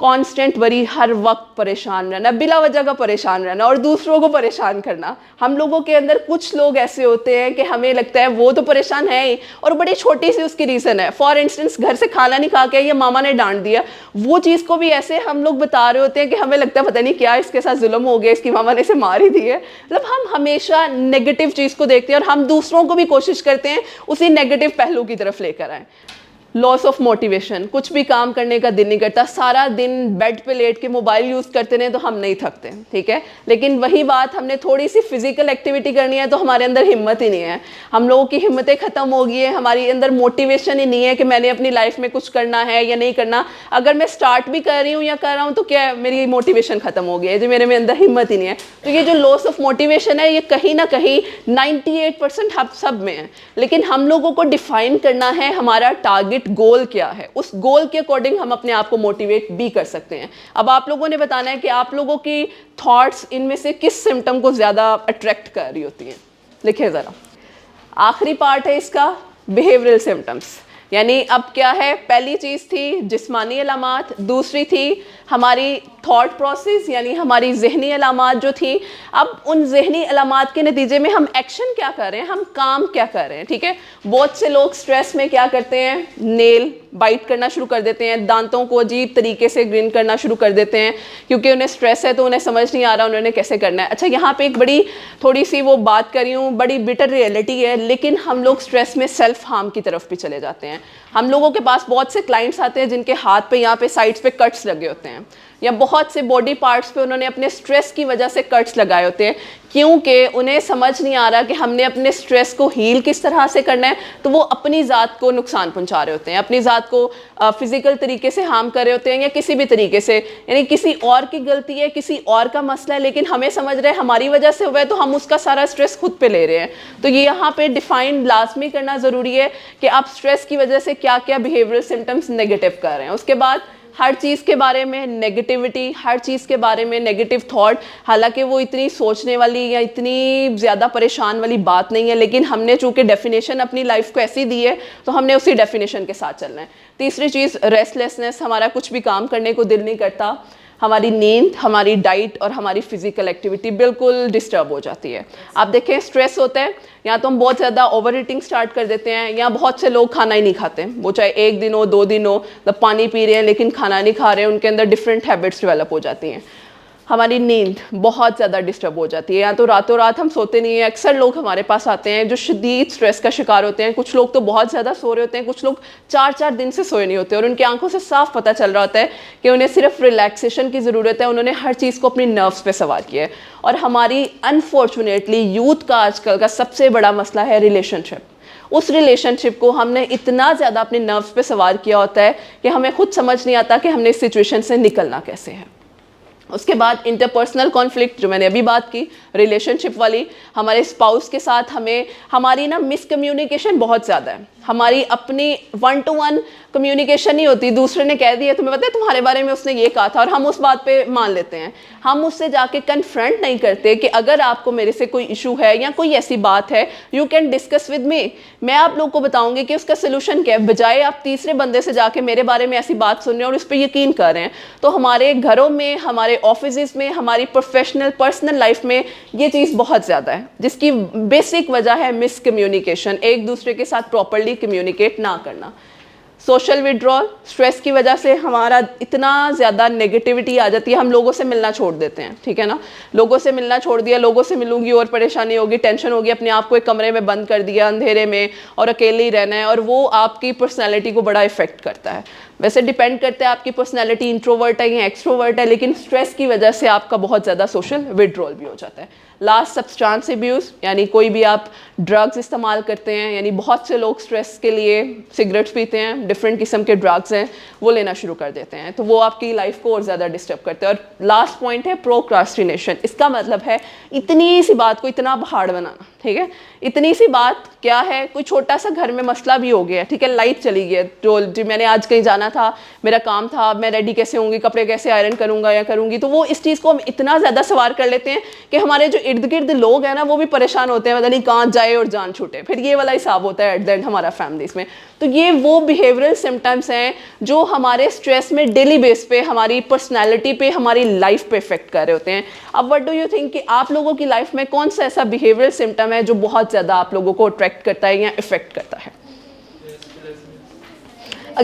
constant worry, हर वक्त परेशान रहना, बिला वजह का परेशान रहना और दूसरों को परेशान करना। हम लोगों के अंदर कुछ लोग ऐसे होते हैं कि हमें लगता है वो तो परेशान है ही, और बड़ी छोटी सी उसकी रीज़न है। फॉर इंस्टेंस, घर से खाना नहीं खा के या मामा ने डांट दिया, वो चीज़ को भी ऐसे हम लोग बता रहे होते हैं कि हमें लगता है पता नहीं क्या इसके साथ जुल्म हो गया, इसकी मामा ने इसे मार ही दी है। मतलब हम हमेशा नेगेटिव चीज़ को देखते हैं और हम दूसरों को भी कोशिश करते हैं उसी नेगेटिव पहलू की तरफ लेकर आएँ। लॉस ऑफ मोटिवेशन, कुछ भी काम करने का दिल नहीं करता, सारा दिन बेड पे लेट के मोबाइल यूज़ करते रहे तो हम नहीं थकते, ठीक है, लेकिन वही बात हमने थोड़ी सी फिजिकल एक्टिविटी करनी है तो हमारे अंदर हिम्मत ही नहीं है। हम लोगों की हिम्मतें ख़त्म हो गई है, हमारे अंदर मोटिवेशन ही नहीं है कि मैंने अपनी लाइफ में कुछ करना है या नहीं करना। अगर मैं स्टार्ट भी कर रही हूँ या कर रहा हूँ तो क्या मेरी मोटिवेशन ख़त्म हो गई है, जो मेरे में अंदर हिम्मत ही नहीं है। तो ये जो लॉस ऑफ मोटिवेशन है ये कहीं ना कहीं 98% हम सब में है, लेकिन हम लोगों को डिफाइन करना है हमारा टारगेट गोल क्या है, उस गोल के अकॉर्डिंग हम अपने आप को मोटिवेट भी कर सकते हैं। अब आप लोगों ने बताना है कि आप लोगों की थॉट्स इनमें से किस सिम्टम को ज़्यादा अट्रैक्ट कर रही होती हैं। लिखिए ज़रा, आखिरी पार्ट है इसका, बिहेवियरल सिम्टम्स। यानी अब क्या है, पहली चीज़ थी जिस्मानी अलामात, दूसरी थी हमारी थॉट प्रोसेस यानी हमारी जहनी अलामात जो थी। अब उन जहनी अलामात के नतीजे में हम एक्शन क्या कर रहे हैं, हम काम क्या कर रहे हैं, ठीक है। बहुत से लोग स्ट्रेस में क्या करते हैं, नेल बाइट करना शुरू कर देते हैं, दांतों को अजीब तरीके से ग्रिन करना शुरू कर देते हैं, क्योंकि उन्हें स्ट्रेस है तो उन्हें समझ नहीं आ रहा उन्होंने कैसे करना है। अच्छा, यहाँ पे एक बड़ी थोड़ी सी वो बात कर रही हूँ, बड़ी बिटर रियलिटी है, लेकिन हम लोग स्ट्रेस में सेल्फ हार्म की तरफ भी चले जाते हैं। हम लोगों के पास बहुत से क्लाइंट्स आते हैं जिनके हाथ पे यहाँ पे साइड्स पे कट्स लगे होते हैं, या बहुत से बॉडी पार्ट्स पे उन्होंने अपने स्ट्रेस की वजह से कट्स लगाए होते हैं, क्योंकि उन्हें समझ नहीं आ रहा कि हमने अपने स्ट्रेस को हील किस तरह से करना है। तो वो अपनी ज़ात को नुकसान पहुंचा रहे होते हैं, अपनी ज़ात को फिजिकल तरीके से हार्म कर रहे होते हैं, या किसी भी तरीके से, यानी किसी और की गलती है, किसी और का मसला है, लेकिन हमें समझ रहे हैं हमारी वजह से हुआ है, तो हम उसका सारा स्ट्रेस खुद पे ले रहे हैं। तो ये यहाँ पे डिफाइन लाजमी करना ज़रूरी है कि आप स्ट्रेस की वजह से क्या क्या बिहेवियरल सिम्टम्स नेगेटिव कर रहे हैं। उसके बाद हर चीज़ के बारे में नेगेटिविटी, हर चीज़ के बारे में नेगेटिव थॉट, हालांकि वो इतनी सोचने वाली या इतनी ज़्यादा परेशान वाली बात नहीं है, लेकिन हमने चूँकि डेफिनेशन अपनी लाइफ को ऐसी दी है तो हमने उसी डेफिनेशन के साथ चलना है। तीसरी चीज़ रेस्टलेसनेस, हमारा कुछ भी काम करने को दिल नहीं करता, हमारी नींद, हमारी डाइट और हमारी फिजिकल एक्टिविटी बिल्कुल डिस्टर्ब हो जाती है। आप देखें स्ट्रेस होता है, या तो हम बहुत ज़्यादा ओवर ईटिंग स्टार्ट कर देते हैं, या बहुत से लोग खाना ही नहीं खाते, वो चाहे एक दिन हो 2 दिन हो, मतलब पानी पी रहे हैं लेकिन खाना नहीं खा रहे हैं, उनके अंदर डिफरेंट हैबिट्स डेवलप हो जाती हैं। हमारी नींद बहुत ज़्यादा डिस्टर्ब हो जाती है, या तो रातों रात हम सोते नहीं हैं। अक्सर लोग हमारे पास आते हैं जो शदीद स्ट्रेस का शिकार होते हैं, कुछ लोग तो बहुत ज़्यादा सो रहे होते हैं, कुछ लोग 4-4 दिन से सोए नहीं होते, और उनकी आंखों से साफ पता चल रहा होता है कि उन्हें सिर्फ रिलैक्सेशन की ज़रूरत है, उन्होंने हर चीज़ को अपनी नर्व्स पे सवार किया है। और हमारी अनफॉर्चुनेटली यूथ का आजकल का सबसे बड़ा मसला है रिलेशनशिप। उस रिलेशनशिप को हमने इतना ज़्यादा अपने नर्व्स पे सवार किया होता है कि हमें खुद समझ नहीं आता कि हमने इस सिचुएशन से निकलना कैसे है। उसके बाद इंटरपर्सनल कॉन्फ्लिक्ट, जो मैंने अभी बात की रिलेशनशिप वाली, हमारे स्पाउस के साथ हमारी ना मिसकम्युनिकेशन बहुत ज़्यादा है, हमारी अपनी 1-to-1 कम्युनिकेशन नहीं होती। दूसरे ने कह दिया, तुम्हें पता है तुम्हारे बारे में उसने ये कहा था, और हम उस बात पे मान लेते हैं। हम उससे जाके कन्फ्रंट नहीं करते कि अगर आपको मेरे से कोई इशू है या कोई ऐसी बात है, you can discuss with me, मैं आप लोग को बताऊंगी कि उसका सोल्यूशन क्या है, बजाय आप तीसरे बंदे से जाके मेरे बारे में ऐसी बात सुन रहे हैं और उस पर यकीन कर रहे हैं। तो हमारे घरों में, हमारे ऑफिस में, हमारी प्रोफेशनल पर्सनल लाइफ में ये चीज़ बहुत ज़्यादा है, जिसकी बेसिक वजह है मिसकम्युनिकेशन, एक दूसरे के साथ प्रॉपरली कम्युनिकेट ना करना। सोशल विड्रॉल, स्ट्रेस की वजह से हमारा इतना ज़्यादा नेगेटिविटी आ जाती है, हम लोगों से मिलना छोड़ देते हैं, ठीक है ना। लोगों से मिलना छोड़ दिया, लोगों से मिलूंगी और परेशानी होगी, टेंशन होगी, अपने आप को एक कमरे में बंद कर दिया अंधेरे में और अकेले ही रहना है, और वो आपकी पर्सनैलिटी को बड़ा इफेक्ट करता है। वैसे डिपेंड करता है आपकी पर्सनैलिटी इंट्रोवर्ट है या एक्सट्रोवर्ट है, लेकिन स्ट्रेस की वजह से आपका बहुत ज़्यादा सोशल विड्रॉल भी हो जाता है। लास्ट, सब्सटेंस अब्यूज़, यानी कोई भी आप ड्रग्स इस्तेमाल करते हैं, यानी बहुत से लोग स्ट्रेस के लिए सिगरेट्स पीते हैं, डिफरेंट किस्म के ड्रग्स हैं वो लेना शुरू कर देते हैं, तो वो आपकी लाइफ को और ज़्यादा डिस्टर्ब करते हैं। और लास्ट पॉइंट है प्रोक्रास्टिनेशन। इसका मतलब है इतनी सी बात को इतना पहाड़ बनाना, ठीक है। इतनी सी बात क्या है, कोई छोटा सा घर में मसला भी हो गया, ठीक है, लाइट चली गई, तो जी मैंने आज कहीं जाना था, मेरा काम था, मैं रेडी कैसे होंगी, कपड़े कैसे आयरन करूंगा या करूंगी, तो वो इस चीज़ को हम इतना ज़्यादा सवार कर लेते हैं कि हमारे जो इर्द गिर्द लोग हैं ना वो भी परेशान होते हैं, पता नहीं कहाँ जाए और जान छूटे, फिर ये वाला हिसाब होता है एट द एंड हमारा फैमिलीज में। तो ये वो बिहेवियरल सिम्टम्स हैं जो हमारे स्ट्रेस में डेली बेस पे, हमारी पर्सनैलिटी पे, हमारी लाइफ पे इफेक्ट कर रहे होते हैं। अब व्हाट डू यू थिंक कि आप लोगों की लाइफ में कौन सा ऐसा बिहेवियरल सिम्टम है जो बहुत ज़्यादा आप लोगों को अट्रैक्ट करता है या इफेक्ट करता है?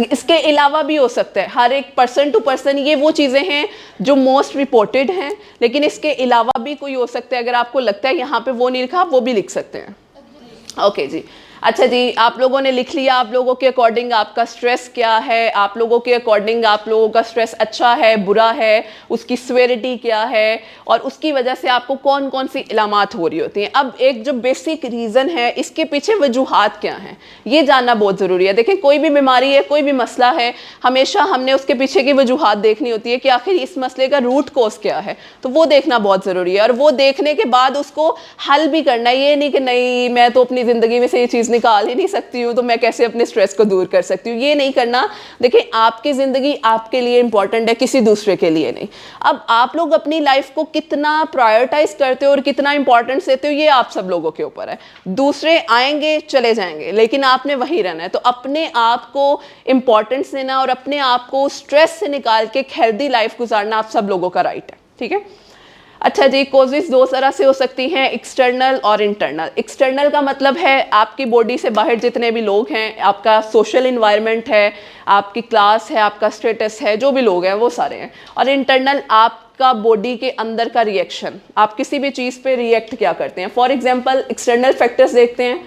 इसके अलावा भी हो सकता है, हर एक पर्सन टू पर्सन ये वो चीज़ें हैं जो मोस्ट रिपोर्टेड हैं, लेकिन इसके अलावा भी कोई हो सकता है। अगर आपको लगता है यहाँ पे वो नहीं लिखा, वो भी लिख सकते हैं। ओके जी, अच्छा जी, आप लोगों ने लिख लिया, आप लोगों के अकॉर्डिंग आपका स्ट्रेस क्या है, आप लोगों के अकॉर्डिंग आप लोगों का स्ट्रेस अच्छा है, बुरा है, उसकी सिवियरिटी क्या है, और उसकी वजह से आपको कौन कौन सी इलामात हो रही होती हैं। अब एक जो बेसिक रीज़न है, इसके पीछे वजूहात क्या हैं, ये जानना बहुत ज़रूरी है। देखिए, कोई भी बीमारी है, कोई भी मसला है, हमेशा हमने उसके पीछे की वजूहात देखनी होती है कि आखिर इस मसले का रूट कोज क्या है, तो वो देखना बहुत ज़रूरी है। और वो देखने के बाद उसको हल भी करना है, ये नहीं कि नहीं मैं तो अपनी ज़िंदगी में से ये चीज़ निकाल ही नहीं सकती हूँ, तो मैं कैसे अपने स्ट्रेस को दूर कर सकती हूँ, ये नहीं करना। देखिए, आपकी ज़िंदगी आपके लिए इंपॉर्टेंट है, किसी दूसरे के लिए नहीं। अब आप लोग अपनी लाइफ को कितना प्रायोरिटाइज करते हो और कितना इंपॉर्टेंस देते हो, ये आप सब लोगों के ऊपर है। दूसरे आएंगे चले जाएंगे, लेकिन आपने वही रहना है। तो अपने आप को इंपॉर्टेंस देना और अपने आप को स्ट्रेस से निकाल के एक हेल्दी लाइफ गुजारना आप सब लोगों का राइट है, ठीक है। अच्छा जी, कोजेस दो तरह से हो सकती हैं, एक्सटर्नल और इंटरनल। एक्सटर्नल का मतलब है आपकी बॉडी से बाहर जितने भी लोग हैं, आपका सोशल इन्वायरमेंट है, आपकी क्लास है, आपका स्टेटस है, जो भी लोग हैं वो सारे हैं। और इंटरनल आपका बॉडी के अंदर का रिएक्शन, आप किसी भी चीज़ पे रिएक्ट क्या करते हैं। फॉर एग्जांपल एक्सटर्नल फैक्टर्स देखते हैं,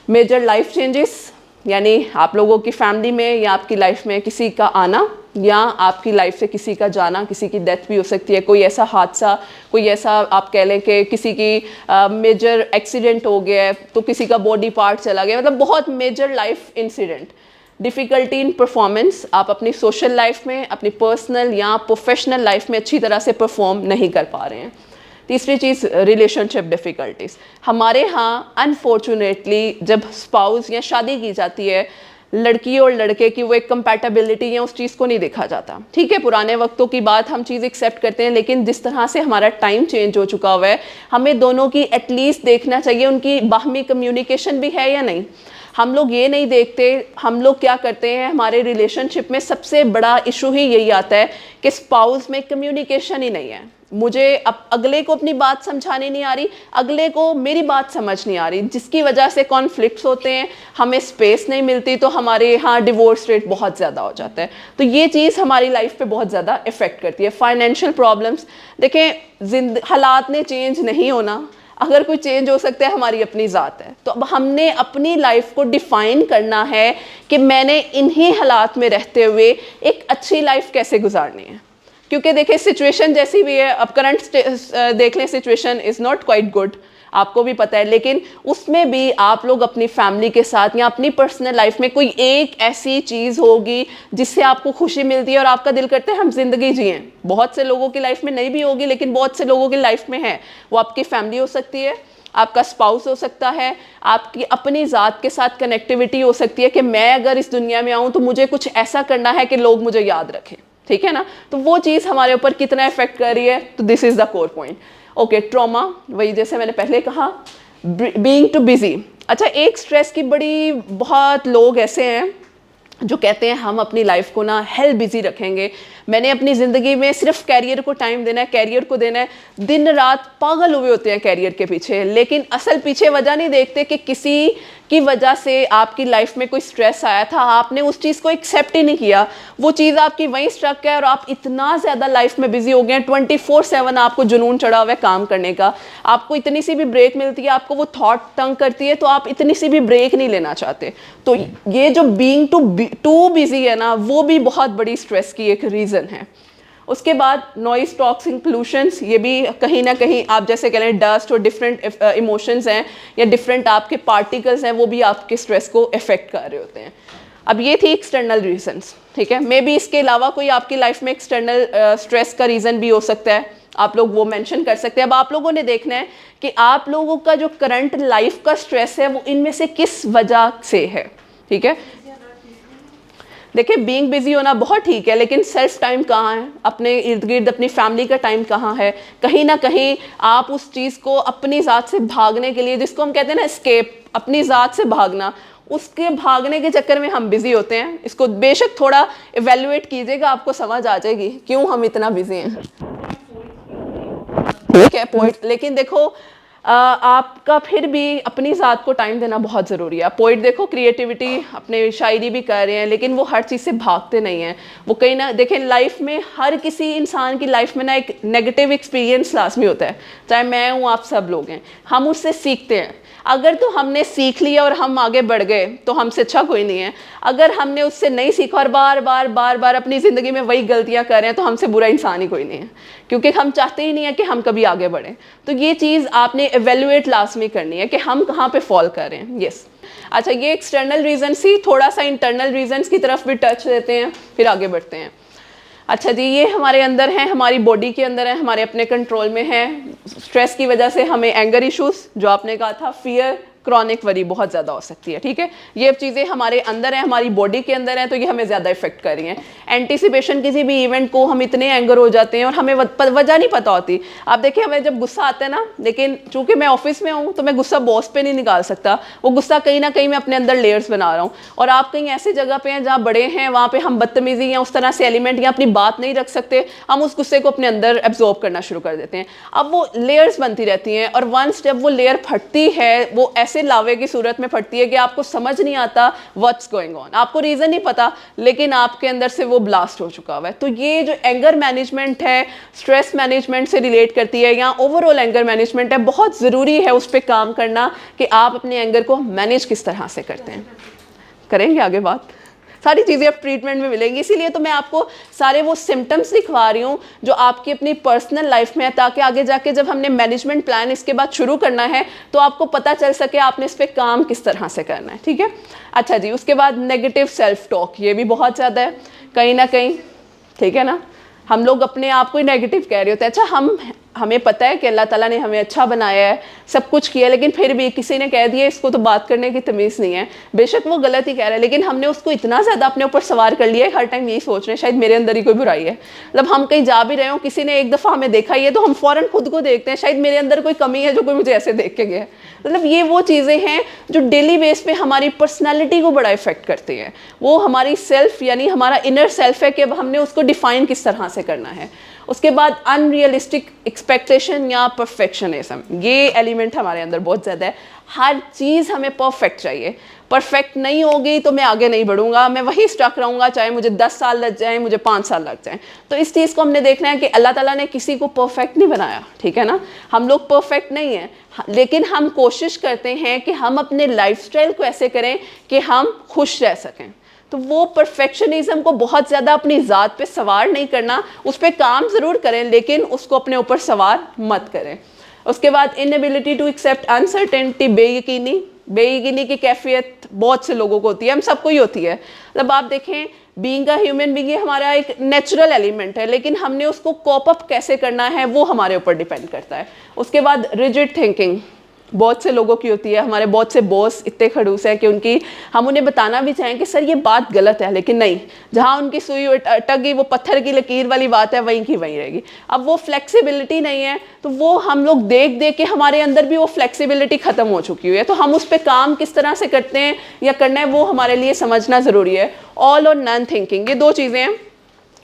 मेजर लाइफ चेंजेस, यानी आप लोगों की फैमिली में या आपकी लाइफ में किसी का आना या आपकी लाइफ से किसी का जाना, किसी की डेथ भी हो सकती है, कोई ऐसा हादसा, कोई ऐसा आप कह लें कि किसी की मेजर एक्सीडेंट हो गया है, तो किसी का बॉडी पार्ट चला गया, मतलब बहुत major life incident, difficulty in performance, आप अपनी सोशल लाइफ में, अपनी पर्सनल या प्रोफेशनल लाइफ में अच्छी तरह से परफॉर्म नहीं कर पा रहे हैं। तीसरी चीज़ रिलेशनशिप डिफ़िकल्टीज़। हमारे यहाँ अनफॉर्चुनेटली जब स्पाउस या शादी की जाती है, लड़की और लड़के की वो एक कंपैटिबिलिटी या उस चीज़ को नहीं देखा जाता। ठीक है, पुराने वक्तों की बात हम चीज़ एक्सेप्ट करते हैं, लेकिन जिस तरह से हमारा टाइम चेंज हो चुका हुआ है, हमें दोनों की एटलीस्ट देखना चाहिए उनकी बाहमी कम्युनिकेशन भी है या नहीं। हम लोग ये नहीं देखते, हम लोग क्या करते हैं, हमारे रिलेशनशिप में सबसे बड़ा इशू ही यही आता है कि स्पाउस में कम्युनिकेशन ही नहीं है। मुझे अब अगले को अपनी बात समझानी नहीं आ रही, अगले को मेरी बात समझ नहीं आ रही, जिसकी वजह से कॉन्फ्लिक्ट्स होते हैं, हमें स्पेस नहीं मिलती, तो हमारे यहाँ डिवोर्स रेट बहुत ज़्यादा हो जाता है। तो ये चीज़ हमारी लाइफ पे बहुत ज़्यादा इफ़ेक्ट करती है। फाइनेंशियल प्रॉब्लम्स, देखें हालात ने चेंज नहीं होना, अगर कोई चेंज हो सकता है हमारी अपनी ज़ात है। तो अब हमने अपनी लाइफ को डिफ़ाइन करना है कि मैंने इन्हीं हालात में रहते हुए एक अच्छी लाइफ कैसे गुजारनी है। क्योंकि देखिए सिचुएशन जैसी भी है, अब करंट देख लें, situation is not quite good, आपको भी पता है, लेकिन उसमें भी आप लोग अपनी फैमिली के साथ या अपनी पर्सनल लाइफ में कोई एक ऐसी चीज़ होगी जिससे आपको खुशी मिलती है और आपका दिल करता है हम जिंदगी जिएं। बहुत से लोगों की लाइफ में नहीं भी होगी, लेकिन बहुत से लोगों की लाइफ में है। वो आपकी फैमिली हो सकती है, आपका स्पाउस हो सकता है, आपकी अपनी ज़ात के साथ कनेक्टिविटी हो सकती है कि मैं अगर इस दुनिया में आऊँ तो मुझे कुछ ऐसा करना है कि लोग मुझे याद रखें। ठीक है ना, तो वो चीज़ हमारे ऊपर कितना इफेक्ट कर रही है, तो this is the core point. Okay, trauma, वही जैसे मैंने पहले कहा, बीइंग टू बिजी। अच्छा, एक स्ट्रेस की बड़ी, बहुत लोग ऐसे हैं जो कहते हैं हम अपनी लाइफ को ना हेल बिजी रखेंगे, मैंने अपनी ज़िंदगी में सिर्फ कैरियर को टाइम देना है, कैरियर को देना है, दिन रात पागल हुए होते हैं कैरियर के पीछे, लेकिन असल पीछे वजह नहीं देखते कि किसी की वजह से आपकी लाइफ में कोई स्ट्रेस आया था, आपने उस चीज़ को एक्सेप्ट ही नहीं किया, वो चीज़ आपकी वहीं स्ट्रक है और आप इतना ज़्यादा लाइफ में बिजी हो गए हैं, 24/7 आपको जुनून चढ़ा हुआ है काम करने का, आपको इतनी सी भी ब्रेक मिलती है, आपको वो थॉट तंग करती है, तो आप इतनी सी भी ब्रेक नहीं लेना चाहते। तो ये जो बीइंग टू बिजी है ना, वो भी बहुत बड़ी स्ट्रेस की एक रीज़न है। उसके बाद नॉइस, टॉक्सिक पोल्यूशंस, ये भी कहीं ना कहीं आप जैसे कह लें डस्ट और डिफरेंट इमोशंस हैं या डिफरेंट आपके पार्टिकल्स हैं, वो भी आपके स्ट्रेस को अफेक्ट कर रहे होते हैं। अब ये थी एक्सटर्नल रीजंस, ठीक है। मे बी इसके अलावा कोई आपकी लाइफ में एक्सटर्नल स्ट्रेस का रीज़न भी हो सकता है, आप लोग वो मेंशन कर सकते हैं। अब आप लोगों ने देखना है कि आप लोगों का जो करंट लाइफ का स्ट्रेस है वो इनमें से किस वजह से है, ठीक है। देखिए, बीइंग बिजी होना बहुत ठीक है, लेकिन सेल्फ टाइम कहाँ है, अपने इर्द गिर्द अपनी फैमिली का टाइम कहाँ है। कहीं ना कहीं आप उस चीज़ को अपनी ज़ात से भागने के लिए, जिसको हम कहते हैं ना एस्केप, अपनी ज़ात से भागना, उसके भागने के चक्कर में हम बिजी होते हैं। इसको बेशक थोड़ा इवेल्युएट कीजिएगा, आपको समझ आ जाएगी क्यों हम इतना बिजी हैं, ठीक है पॉइंट। लेकिन देखो आपका फिर भी अपनी ज़ात को टाइम देना बहुत ज़रूरी है। पोइट देखो क्रिएटिविटी, अपने शायरी भी कर रहे हैं, लेकिन वो हर चीज़ से भागते नहीं हैं। वो कहीं ना, देखें लाइफ में हर किसी इंसान की लाइफ में ना एक नेगेटिव एक्सपीरियंस लाजमी होता है, चाहे मैं हूँ, आप सब लोग हैं, हम उससे सीखते हैं। अगर तो हमने सीख लिया और हम आगे बढ़ गए तो हमसे अच्छा कोई नहीं है। अगर हमने उससे नहीं सीखा और बार बार अपनी ज़िंदगी में वही गलतियां कर रहे हैं तो हमसे बुरा इंसान ही कोई नहीं है, क्योंकि हम चाहते ही नहीं है कि हम कभी आगे बढ़ें। तो ये चीज़ आपने एवेल्युएट लाजमी करनी है कि हम कहाँ पे फॉल कर रहे हैं। यस, अच्छा, ये एक्सटर्नल रीज़न सी, थोड़ा सा इंटरनल रीजन्स की तरफ भी टच देते हैं, फिर आगे बढ़ते हैं। अच्छा जी, ये हमारे अंदर हैं, हमारी बॉडी के अंदर है, हमारे अपने कंट्रोल में है। स्ट्रेस की वजह से हमें एंगर इश्यूज, जो आपने कहा था, फियर, क्रॉनिक वरी बहुत ज़्यादा हो सकती है, ठीक है। ये चीज़ें हमारे अंदर हैं, हमारी बॉडी के अंदर हैं, तो ये हमें ज़्यादा इफेक्ट कर रही हैं। एंटीसिपेशन, किसी भी इवेंट को हम इतने एंगर हो जाते हैं और हमें वजह नहीं पता होती। आप देखिए, हमें जब गुस्सा आता है ना, लेकिन चूंकि मैं ऑफिस में हूँ तो मैं गुस्सा बॉस पे नहीं निकाल सकता, वो गुस्सा कहीं ना कहीं मैं अपने अंदर लेयर्स बना रहा हूँ। और आप कहीं ऐसी जगह पे हैं जहाँ बड़े हैं, वहाँ पे हम बदतमीजी या उस तरह से एलिमेंट या अपनी बात नहीं रख सकते, हम उस गुस्से को अपने अंदर एब्जॉर्ब करना शुरू कर देते हैं। अब वो लेयर्स बनती रहती हैं और वंस जब वो लेयर फटती है, वो ऐसे लावे की सूरत में फटती है कि आपको समझ नहीं आता व्हाट्स गोइंग ऑन, आपको रीजन नहीं पता, लेकिन आपके अंदर से वो ब्लास्ट हो चुका हुआ है। तो ये जो एंगर मैनेजमेंट है, स्ट्रेस मैनेजमेंट से रिलेट करती है, या ओवरऑल एंगर मैनेजमेंट है, बहुत ज़रूरी है उस पर काम करना कि आप अपने एंगर को मैनेज किस तरह से करते हैं। करेंगे आगे बात, सारी चीज़ें अब ट्रीटमेंट में मिलेंगी। इसीलिए तो मैं आपको सारे वो सिम्टम्स दिखवा रही हूँ जो आपकी अपनी पर्सनल लाइफ में है, ताकि आगे जाके जब हमने मैनेजमेंट प्लान इसके बाद शुरू करना है तो आपको पता चल सके आपने इस पर काम किस तरह से करना है, ठीक है। अच्छा जी, उसके बाद नेगेटिव सेल्फ टॉक, ये भी बहुत ज़्यादा है कहीं ना कहीं, ठीक है ना। हम लोग अपने आप को ही नेगेटिव कह रहे होते हैं। अच्छा, हमें पता है कि अल्लाह ताला ने हमें अच्छा बनाया है, सब कुछ किया, लेकिन फिर भी किसी ने कह दिया इसको तो बात करने की तमीज़ नहीं है, बेशक वो गलत ही कह रहा है, लेकिन हमने उसको इतना ज़्यादा अपने ऊपर सवार कर लिया है, हर टाइम यही सोच रहे हैं शायद मेरे अंदर ही कोई बुराई है। मतलब हम कहीं जा भी रहे हो, किसी ने एक दफ़ा हमें देखा ही है तो हम फ़ौरन खुद को देखते हैं शायद मेरे अंदर कोई कमी है जो कोई मुझे ऐसे देख के गया है। मतलब ये वो चीज़ें हैं जो डेली बेस पे हमारी पर्सनैलिटी को बड़ा इफेक्ट करती हैं। वो हमारी सेल्फ यानी हमारा इनर सेल्फ है कि अब हमने उसको डिफ़ाइन किस तरह से करना है। उसके बाद अनरियलिस्टिक एक्सपेक्टेशन या परफेक्शनिज्म, ये एलिमेंट हमारे अंदर बहुत ज़्यादा है। हर चीज़ हमें परफेक्ट चाहिए, परफेक्ट नहीं होगी तो मैं आगे नहीं बढ़ूंगा, मैं वही स्टक रहूँगा, चाहे मुझे 10 साल लग जाएं, मुझे 5 साल लग जाएं। तो इस चीज़ को हमने देखना है कि अल्लाह ताला ने किसी को परफेक्ट नहीं बनाया, ठीक है ना। हम लोग परफेक्ट नहीं हैं, लेकिन हम कोशिश करते हैं कि हम अपने लाइफस्टाइल को ऐसे करें कि हम खुश रह सकें। तो वो परफेक्शनिज्म को बहुत ज़्यादा अपनी ज़ात पे सवार नहीं करना, उस पर काम ज़रूर करें लेकिन उसको अपने ऊपर सवार मत करें। उसके बाद इनएबिलिटी टू एक्सेप्ट अनसर्टेनिटी, बेयकीनी की कैफियत बहुत से लोगों को होती है, हम सबको ही होती है। मतलब आप देखें, बीइंग अ ह्यूमन बीइंग ये हमारा एक नेचुरल एलिमेंट है, लेकिन हमने उसको कॉप अप कैसे करना है वो हमारे ऊपर डिपेंड करता है। उसके बाद रिजिड थिंकिंग बहुत से लोगों की होती है। हमारे बहुत से बॉस इतने खड़ूस हैं कि हम उन्हें बताना भी चाहें कि सर ये बात गलत है, लेकिन नहीं, जहाँ उनकी सुई अटक गई वो पत्थर की लकीर वाली बात है, वहीं की वहीं रहेगी। अब वो फ्लेक्सिबिलिटी नहीं है, तो वो हम लोग देख देख के हमारे अंदर भी वो फ्लेक्सिबिलिटी ख़त्म हो चुकी हुई है। तो हम उस पर काम किस तरह से करते हैं या करना है वो हमारे लिए समझना ज़रूरी है। ऑल और नन थिंकिंग, ये दो चीज़ें हैं,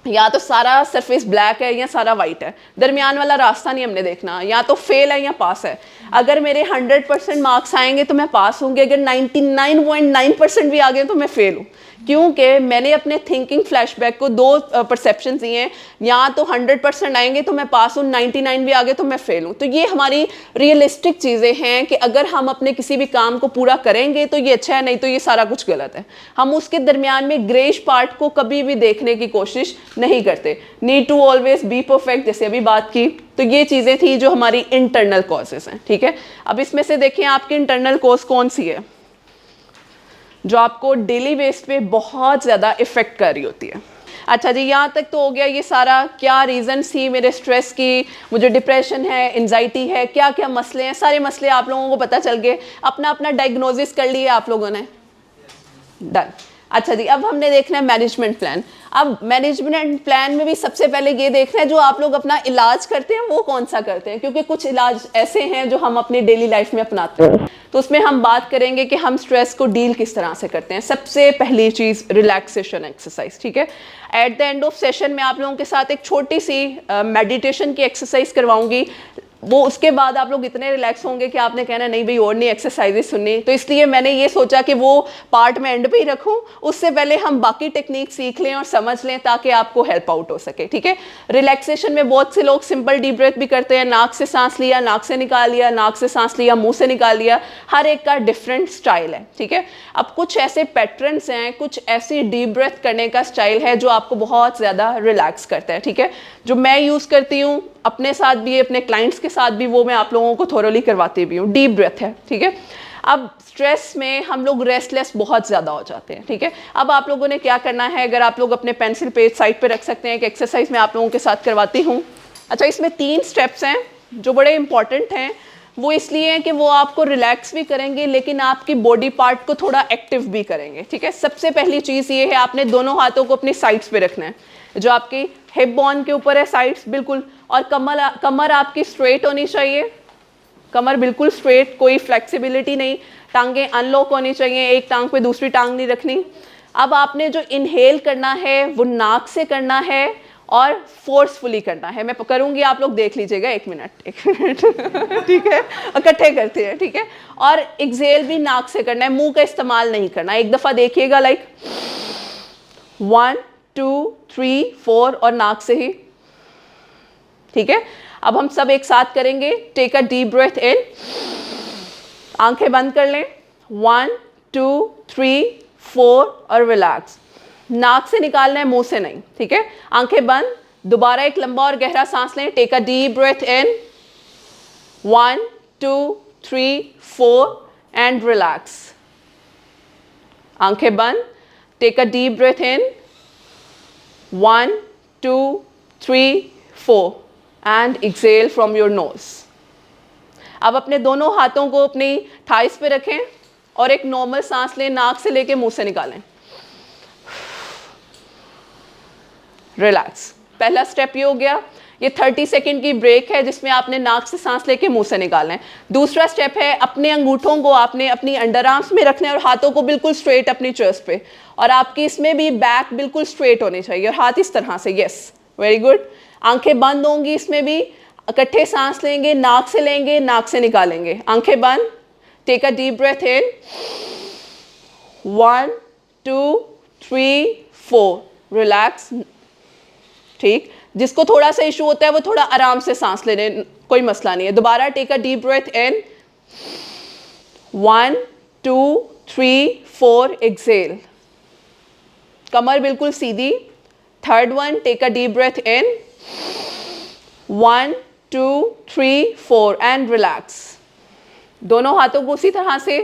या तो सारा सरफेस ब्लैक है या सारा वाइट है, दरमियान वाला रास्ता नहीं हमने देखना, या तो फेल है या पास है। अगर मेरे 100% मार्क्स आएंगे तो मैं पास होंगे, अगर 99.9% भी आ गए तो मैं फेल हूँ, क्योंकि मैंने अपने थिंकिंग फ्लैशबैक को दो परसेप्शन दिए हैं, या तो 100% आएंगे तो मैं पास हूँ, 99 भी आ गए तो मैं फेल हूँ। तो ये हमारी रियलिस्टिक चीज़ें हैं कि अगर हम अपने किसी भी काम को पूरा करेंगे तो ये अच्छा है, नहीं तो ये सारा कुछ गलत है। हम उसके दरमियान में ग्रेश पार्ट को कभी भी देखने की कोशिश नहीं करते। Need to always be perfect, जैसे अभी बात की, तो ये चीज़ें थी जो हमारी इंटरनल कॉजेज़ हैं, ठीक है। अब इसमें से देखिए आपकी इंटरनल कॉज कौन सी है जो आपको डेली बेस पे बहुत ज़्यादा इफेक्ट कर रही होती है। अच्छा जी, यहाँ तक तो हो गया ये सारा, क्या रीज़न थी मेरे स्ट्रेस की, मुझे डिप्रेशन है, एंजाइटी है, क्या क्या मसले हैं, सारे मसले आप लोगों को पता चल गए, अपना अपना डायग्नोसिस कर लिया आप लोगों ने, डन। अच्छा जी, अब हमने देखना है मैनेजमेंट प्लान। अब मैनेजमेंट प्लान में भी सबसे पहले ये देखना है जो आप लोग अपना इलाज करते हैं वो कौन सा करते हैं, क्योंकि कुछ इलाज ऐसे हैं जो हम अपनी डेली लाइफ में अपनाते हैं। तो उसमें हम बात करेंगे कि हम स्ट्रेस को डील किस तरह से करते हैं। सबसे पहली चीज़ रिलैक्सेशन एक्सरसाइज, ठीक है। At the end of session में आप लोगों के साथ एक छोटी सी मेडिटेशन की एक्सरसाइज करवाऊंगी। वो उसके बाद आप लोग इतने रिलैक्स होंगे कि आपने कहना नहीं भाई और नहीं एक्सरसाइजेस सुननी, तो इसलिए मैंने ये सोचा कि वो पार्ट में एंड पे ही रखूं, उससे पहले हम बाकी टेक्निक सीख लें और समझ लें ताकि आपको हेल्प आउट हो सके, ठीक है। रिलैक्सेशन में बहुत से लोग सिंपल डीप ब्रेथ भी करते हैं, नाक से सांस लिया, नाक से निकाल लिया, नाक से सांस लिया, मुंह से निकाल लिया, हर एक का डिफरेंट स्टाइल है, ठीक है। अब कुछ ऐसे पैटर्न्स हैं, कुछ ऐसी डीप ब्रेथ करने का स्टाइल है जो आपको बहुत ज़्यादा रिलैक्स करता है, ठीक है। जो मैं यूज़ करती हूँ अपने साथ भी, अपने क्लाइंट्स के साथ भी, वो मैं आप लोगों को थोरोली करवाती भी हूँ। डीप ब्रेथ है, ठीक है। अब स्ट्रेस में हम लोग रेस्टलेस बहुत ज़्यादा हो जाते हैं, ठीक है। अब आप लोगों ने क्या करना है, अगर आप लोग अपने पेंसिल पेज साइड पे रख सकते हैं, एक एक्सरसाइज मैं आप लोगों के साथ करवाती हूँ। अच्छा, इसमें 3 स्टेप्स हैं जो बड़े इंपॉर्टेंट हैं। वो इसलिए हैं कि वो आपको रिलैक्स भी करेंगे लेकिन आपकी बॉडी पार्ट को थोड़ा एक्टिव भी करेंगे, ठीक है। सबसे पहली चीज़ ये है, आपने दोनों हाथों को अपनी साइड्स पे रखना है, जो आपकी हिप बोन के ऊपर है, साइड्स बिल्कुल, और कमर आपकी स्ट्रेट होनी चाहिए, कमर बिल्कुल स्ट्रेट, कोई फ्लेक्सिबिलिटी नहीं, टांगें अनलॉक होनी चाहिए, एक टांग पे दूसरी टांग नहीं रखनी। अब आपने जो इनहेल करना है वो नाक से करना है और फोर्सफुली करना है। मैं करूँगी, आप लोग देख लीजिएगा, एक मिनट ठीक है, इकट्ठे करते हैं, ठीक है। और एक्सहेल भी नाक से करना है, मुंह का इस्तेमाल नहीं करना। एक दफ़ा देखिएगा, लाइक 1 2 3 4 और नाक से ही, ठीक है। अब हम सब एक साथ करेंगे। टेक अ डीप ब्रेथ इन, आंखें बंद कर लें, 1 2 3 4 और रिलैक्स। नाक से निकालना है, मुंह से नहीं, ठीक है। आंखें बंद, दोबारा एक लंबा और गहरा सांस लें। Take a deep breath in, 1 2 3 4 and relax. आंखें बंद, take a deep breath in, 1 2 3 4 and exhale from your nose. अब अपने दोनों हाथों को अपनी थाइस पे रखें और एक नॉर्मल सांस लें, नाक से लेके मुंह से निकालें। रिलैक्स। पहला स्टेप ये हो गया। ये 30 सेकेंड की ब्रेक है जिसमें आपने नाक से सांस लेके मुंह से निकालना है। दूसरा स्टेप है, अपने अंगूठों को आपने अपनी अंडर आर्म्स में रखना है और हाथों को बिल्कुल स्ट्रेट अपनी चेस्ट पे, और आपकी इसमें भी बैक बिल्कुल स्ट्रेट होनी चाहिए और हाथ इस तरह से। Yes, very good. आंखें बंद होंगी, इसमें भी इकट्ठे सांस लेंगे, नाक से लेंगे, नाक से निकालेंगे। आंखें बंद, take a deep breath in, 1 2 3 4, relax. ठीक, जिसको थोड़ा सा इशू होता है वो थोड़ा आराम से सांस लेने, कोई मसला नहीं है। दोबारा take a deep breath in, 1 2 3 4, exhale. कमर बिल्कुल सीधी। Third one, take a deep breath in, 1 2 3 4 and relax. दोनों हाथों को उसी तरह से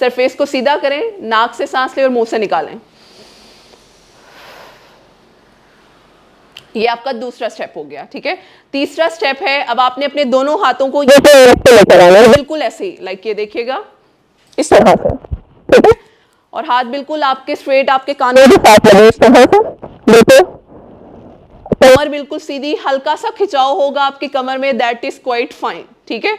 सरफेस को सीधा करें, नाक से सांस लें और मुंह से निकालें। ये आपका दूसरा स्टेप हो गया, ठीक है। तीसरा स्टेप है, अब आपने अपने दोनों हाथों को ये लेकर आना है, बिल्कुल ऐसे ही, लाइक ये देखिएगा इस तरह से, ठीक है। और हाथ बिल्कुल आपके स्ट्रेट, आपके कानों के साथ लगे इस तरह से, देखो। कमर बिल्कुल सीधी, हल्का सा खिंचाव होगा आपकी कमर में, दैट इज क्वाइट फाइन, ठीक है।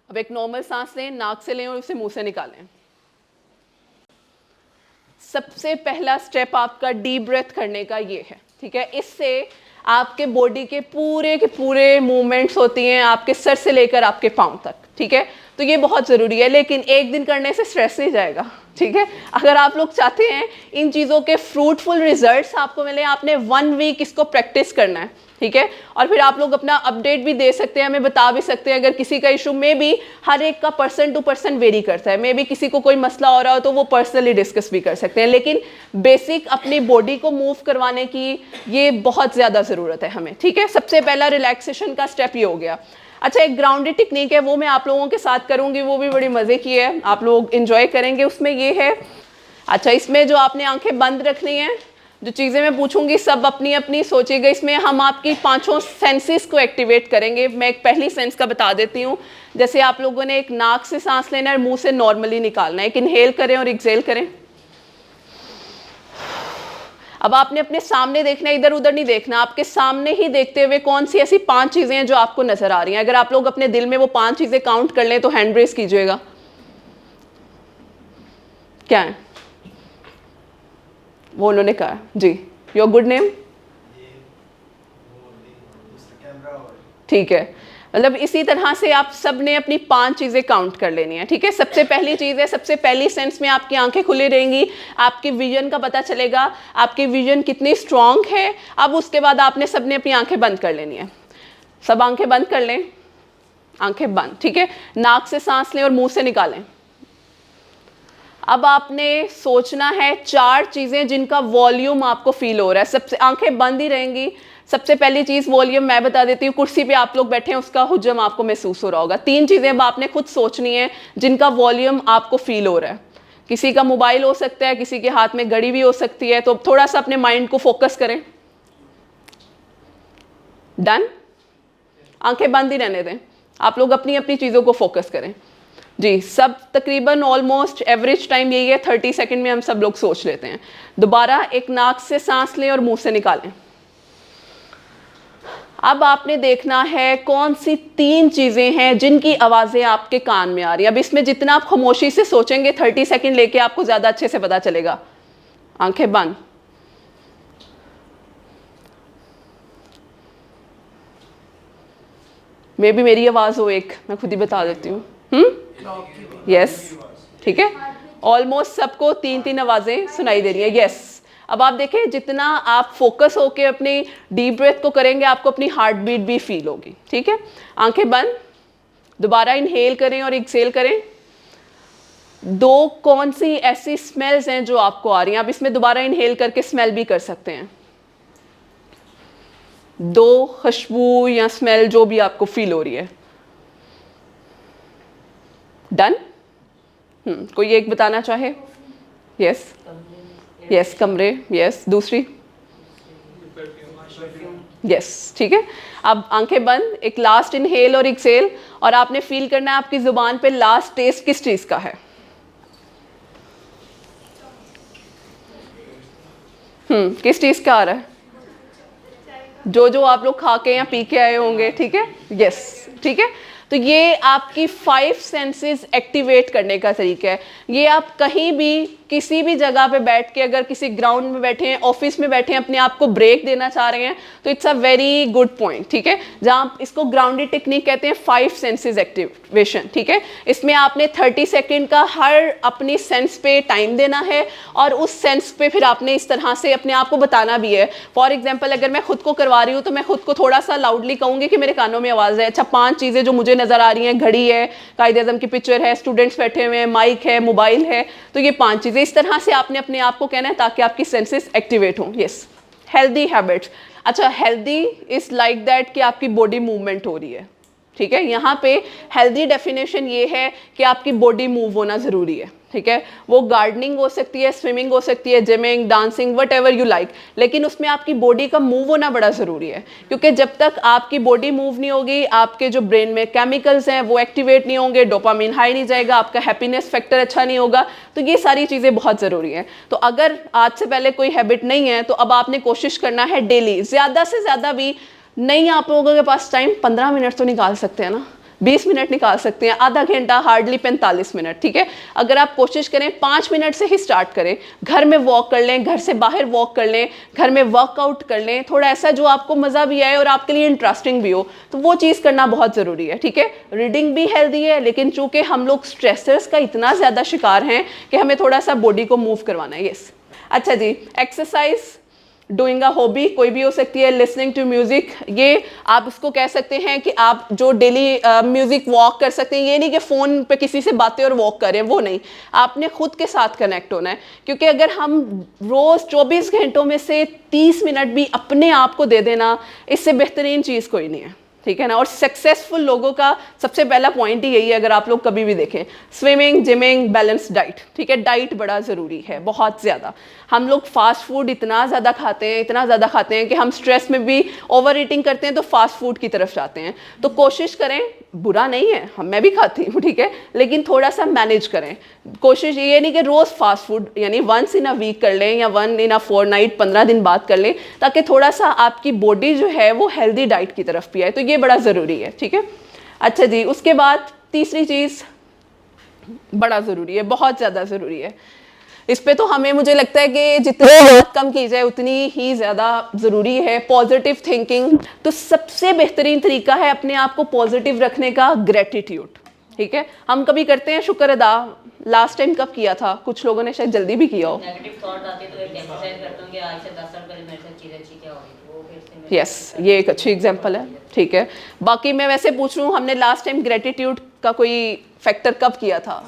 अब एक नॉर्मल सांस लें, नाक से लें और उसे मुंह से निकालें। सबसे पहला स्टेप आपका डीप ब्रेथ करने का ये है, ठीक है। इससे आपके बॉडी के पूरे मूवमेंट्स होती हैं, आपके सर से लेकर आपके पाँव तक, ठीक है। तो ये बहुत ज़रूरी है, लेकिन एक दिन करने से स्ट्रेस नहीं जाएगा, ठीक है। अगर आप लोग चाहते हैं इन चीज़ों के फ्रूटफुल रिजल्ट्स आपको मिले, आपने 1 वीक इसको प्रैक्टिस करना है, ठीक है। और फिर आप लोग अपना अपडेट भी दे सकते हैं, हमें बता भी सकते हैं अगर किसी का इशू, में भी हर एक का पर्सन टू पर्सन वेरी करता है, मे भी किसी को कोई मसला हो रहा हो तो वो पर्सनली डिस्कस भी कर सकते हैं, लेकिन बेसिक अपनी बॉडी को मूव करवाने की ये बहुत ज़्यादा ज़रूरत है हमें, ठीक है। सबसे पहला रिलैक्सेशन का स्टेप ये हो गया। अच्छा, एक ग्राउंडेड टेक्निक है, वो मैं आप लोगों के साथ करूँगी, वो भी बड़ी मज़े की है, आप लोग इन्जॉय करेंगे। उसमें ये है, अच्छा, इसमें जो आपने आंखें बंद रखनी हैं, जो चीज़ें मैं पूछूंगी सब अपनी अपनी सोचिएगा। इसमें हम आपकी 5 सेंसेस को एक्टिवेट करेंगे। मैं एक पहली सेंस का बता देती हूँ। जैसे आप लोगों ने एक नाक से सांस लेना है और मुंह से नॉर्मली निकालना है। एक इनहेल करें और एक्सेल करें। अब आपने अपने सामने देखना है, इधर उधर नहीं देखना, आपके सामने ही देखते हुए कौन सी ऐसी 5 चीज़ें हैं जो आपको नजर आ रही हैं। अगर आप लोग अपने दिल में वो 5 चीज़ें काउंट कर लें तो हैंड रेस कीजिएगा। क्या है वो उन्होंने कहा जी? योर गुड नेम, ठीक है। मतलब इसी तरह से आप सब ने अपनी 5 चीज़ें काउंट कर लेनी है, ठीक है। सबसे पहली चीज़ है, सबसे पहली सेंस में आपकी आंखें खुली रहेंगी, आपकी विजन का पता चलेगा, आपकी विजन कितनी स्ट्रांग है। अब उसके बाद आपने सबने अपनी आंखें बंद कर लेनी है। सब आंखें बंद कर लें, आंखें बंद, ठीक है। नाक से सांस लें और मुंह से निकालें। अब आपने सोचना है 4 चीज़ें जिनका वॉल्यूम आपको फील हो रहा है। सबसे आंखें बंद ही रहेंगी। सबसे पहली चीज़ वॉल्यूम मैं बता देती हूँ। कुर्सी पे आप लोग बैठे हैं, उसका हुज्जम आपको महसूस हो रहा होगा। 3 चीज़ें अब आपने खुद सोचनी है जिनका वॉल्यूम आपको फील हो रहा है। किसी का मोबाइल हो सकता है, किसी के हाथ में घड़ी भी हो सकती है, तो थोड़ा सा अपने माइंड को फोकस करें। डन? आंखें बंद ही रहने दें, आप लोग अपनी अपनी चीज़ों को फोकस करें जी। सब तकरीबन ऑलमोस्ट एवरेज टाइम यही है, 30 सेकंड में हम सब लोग सोच लेते हैं। दोबारा एक नाक से सांस लें और मुंह से निकालें। अब आपने देखना है कौन सी 3 चीज़ें हैं जिनकी आवाज़ें आपके कान में आ रही है। अब इसमें जितना आप खामोशी से सोचेंगे, 30 सेकंड लेके आपको ज़्यादा अच्छे से पता चलेगा। आंखें बंद। मे भी मेरी आवाज़ हो एक, मैं खुद ही बता देती हूँ। यस, ठीक है, ऑलमोस्ट सबको 3-3 आवाज़ें सुनाई दे रही है। यस, अब आप देखें जितना आप फोकस होके अपनी डीप ब्रेथ को करेंगे आपको अपनी हार्ट बीट भी फील होगी। ठीक है, आंखें बंद, दोबारा इनहेल करें और एक्सहेल करें। दो कौन सी ऐसी स्मेल्स हैं जो आपको आ रही हैं, आप इसमें दोबारा इनहेल करके स्मेल भी कर सकते हैं। दो खुशबू या स्मेल जो भी आपको फील हो रही है। डन? कोई एक बताना चाहे? यस यस, कमरे। यस, दूसरी? यस, ठीक है। अब आंखें बंद, एक लास्ट इनहेल और एक्सहेल, और आपने फील करना है आपकी जुबान पे लास्ट टेस्ट किस चीज का है। किस चीज का आ रहा है? जो आप लोग खा के या पी के आए होंगे। ठीक है, यस, ठीक है। तो ये आपकी 5 सेंसेस एक्टिवेट करने का तरीका है। ये आप कहीं भी किसी भी जगह पे बैठ के, अगर किसी ग्राउंड में बैठे हैं, ऑफिस में बैठे हैं, अपने आप को ब्रेक देना चाह रहे हैं, तो it's a very good point. ठीक है, जहाँ इसको ग्राउंडेड टेक्निक कहते हैं, 5 सेंसेस एक्टिवेशन। ठीक है, इसमें आपने 30 सेकेंड का हर अपनी सेंस पे टाइम देना है, और उस सेंस पे फिर आपने इस तरह से अपने आप को बताना भी है। फॉर एग्जाम्पल, अगर मैं खुद को करवा रही हूँ तो मैं खुद को थोड़ा सा लाउडली कहूँगी कि मेरे कानों में आवाज़ है। अच्छा, 5 चीज़ें जो मुझे नज़र आ रही हैं, घड़ी है, कायदे आज़म की पिक्चर है, स्टूडेंट्स बैठे हुए हैं, माइक है, मोबाइल है, तो ये 5 चीज़ें। इस तरह से आपने अपने आप को कहना है ताकि आपकी सेंसेस एक्टिवेट हों। Yes, healthy habits. अच्छा, हेल्दी इज लाइक दैट कि आपकी बॉडी मूवमेंट हो रही है। ठीक है, यहाँ पे हेल्दी डेफिनेशन ये है कि आपकी बॉडी मूव होना ज़रूरी है। ठीक है, वो गार्डनिंग हो सकती है, स्विमिंग हो सकती है, gymming, dancing, what ever you like, लेकिन उसमें आपकी बॉडी का मूव होना बड़ा ज़रूरी है। क्योंकि जब तक आपकी बॉडी मूव नहीं होगी, आपके जो ब्रेन में केमिकल्स हैं वो एक्टिवेट नहीं होंगे, डोपामिन हाई नहीं जाएगा, आपका हैप्पीनेस फैक्टर अच्छा नहीं होगा। तो ये सारी चीज़ें बहुत ज़रूरी हैं। तो अगर आज से पहले कोई हैबिट नहीं है तो अब आपने कोशिश करना है डेली, ज़्यादा से ज़्यादा भी नहीं, आप लोगों के पास टाइम 15 मिनट तो निकाल सकते हैं ना, 20 मिनट निकाल सकते हैं, आधा घंटा, हार्डली 45 मिनट। ठीक है, अगर आप कोशिश करें 5 मिनट से ही स्टार्ट करें, घर में वॉक कर लें, घर से बाहर वॉक कर लें, घर में वर्कआउट कर लें, थोड़ा ऐसा जो आपको मज़ा भी आए और आपके लिए इंटरेस्टिंग भी हो, तो वो चीज़ करना बहुत ज़रूरी है। ठीक है, रीडिंग भी हेल्दी है, लेकिन चूँकि हम लोग स्ट्रेसर्स का इतना ज़्यादा शिकार हैं कि हमें थोड़ा सा बॉडी को मूव करवाना है। यस, अच्छा जी, एक्सरसाइज, डूइंग अ हॉबी कोई भी हो सकती है, लिसनिंग टू म्यूज़िक, ये आप उसको कह सकते हैं कि आप जो डेली म्यूज़िक वॉक कर सकते हैं। ये नहीं कि फ़ोन पे किसी से बातें और वॉक करें, वो नहीं, आपने खुद के साथ कनेक्ट होना है। क्योंकि अगर हम रोज़ 24 घंटों में से 30 मिनट भी अपने आप को दे देना, इससे बेहतरीन चीज़ कोई नहीं है। ठीक है ना, और सक्सेसफुल लोगों का सबसे पहला पॉइंट ही यही है। अगर आप लोग कभी भी देखें, स्विमिंग, जिमिंग, बैलेंस डाइट। ठीक है, डाइट बड़ा ज़रूरी है, बहुत ज़्यादा। हम लोग फास्ट फूड इतना ज़्यादा खाते हैं, इतना ज़्यादा खाते हैं कि हम स्ट्रेस में भी ओवर ईटिंग करते हैं तो फास्ट फूड की तरफ जाते हैं। तो कोशिश करें, बुरा नहीं है, मैं भी खाती हूँ, ठीक है, लेकिन थोड़ा सा मैनेज करें। कोशिश ये नहीं कि रोज़ फास्ट फूड, यानी वंस इन अ वीक कर लें या 1 इन अ फोर्टनाइट, 15 दिन बाद कर लें, ताकि थोड़ा सा आपकी बॉडी जो है वो हेल्दी डाइट की तरफ भी आए। तो ये बड़ा ज़रूरी है। ठीक है, अच्छा जी, उसके बाद तीसरी चीज़ बड़ा ज़रूरी है, बहुत ज़्यादा ज़रूरी है। इस पे तो हमें, मुझे लगता है कि जितनी बात कम की जाए उतनी ही ज़्यादा ज़रूरी है, पॉजिटिव थिंकिंग। तो सबसे बेहतरीन तरीका है अपने आप को पॉजिटिव रखने का, ग्रेटिट्यूड। ठीक है, हम कभी करते हैं शुक्र अदा, लास्ट टाइम कब किया था? कुछ लोगों ने शायद जल्दी भी किया हो। नेगेटिव थॉट आते तो एक एक्सरसाइज करता हूं कि आज से 10 साल पहले मेरे साथ चीज़ अच्छी क्या हुई, वो फिर से मैं यस, ये एक अच्छी एग्जांपल है। ठीक है, बाकी मैं वैसे पूछ रहा हूँ, हमने लास्ट टाइम ग्रेटिट्यूड का कोई फैक्टर कब किया था?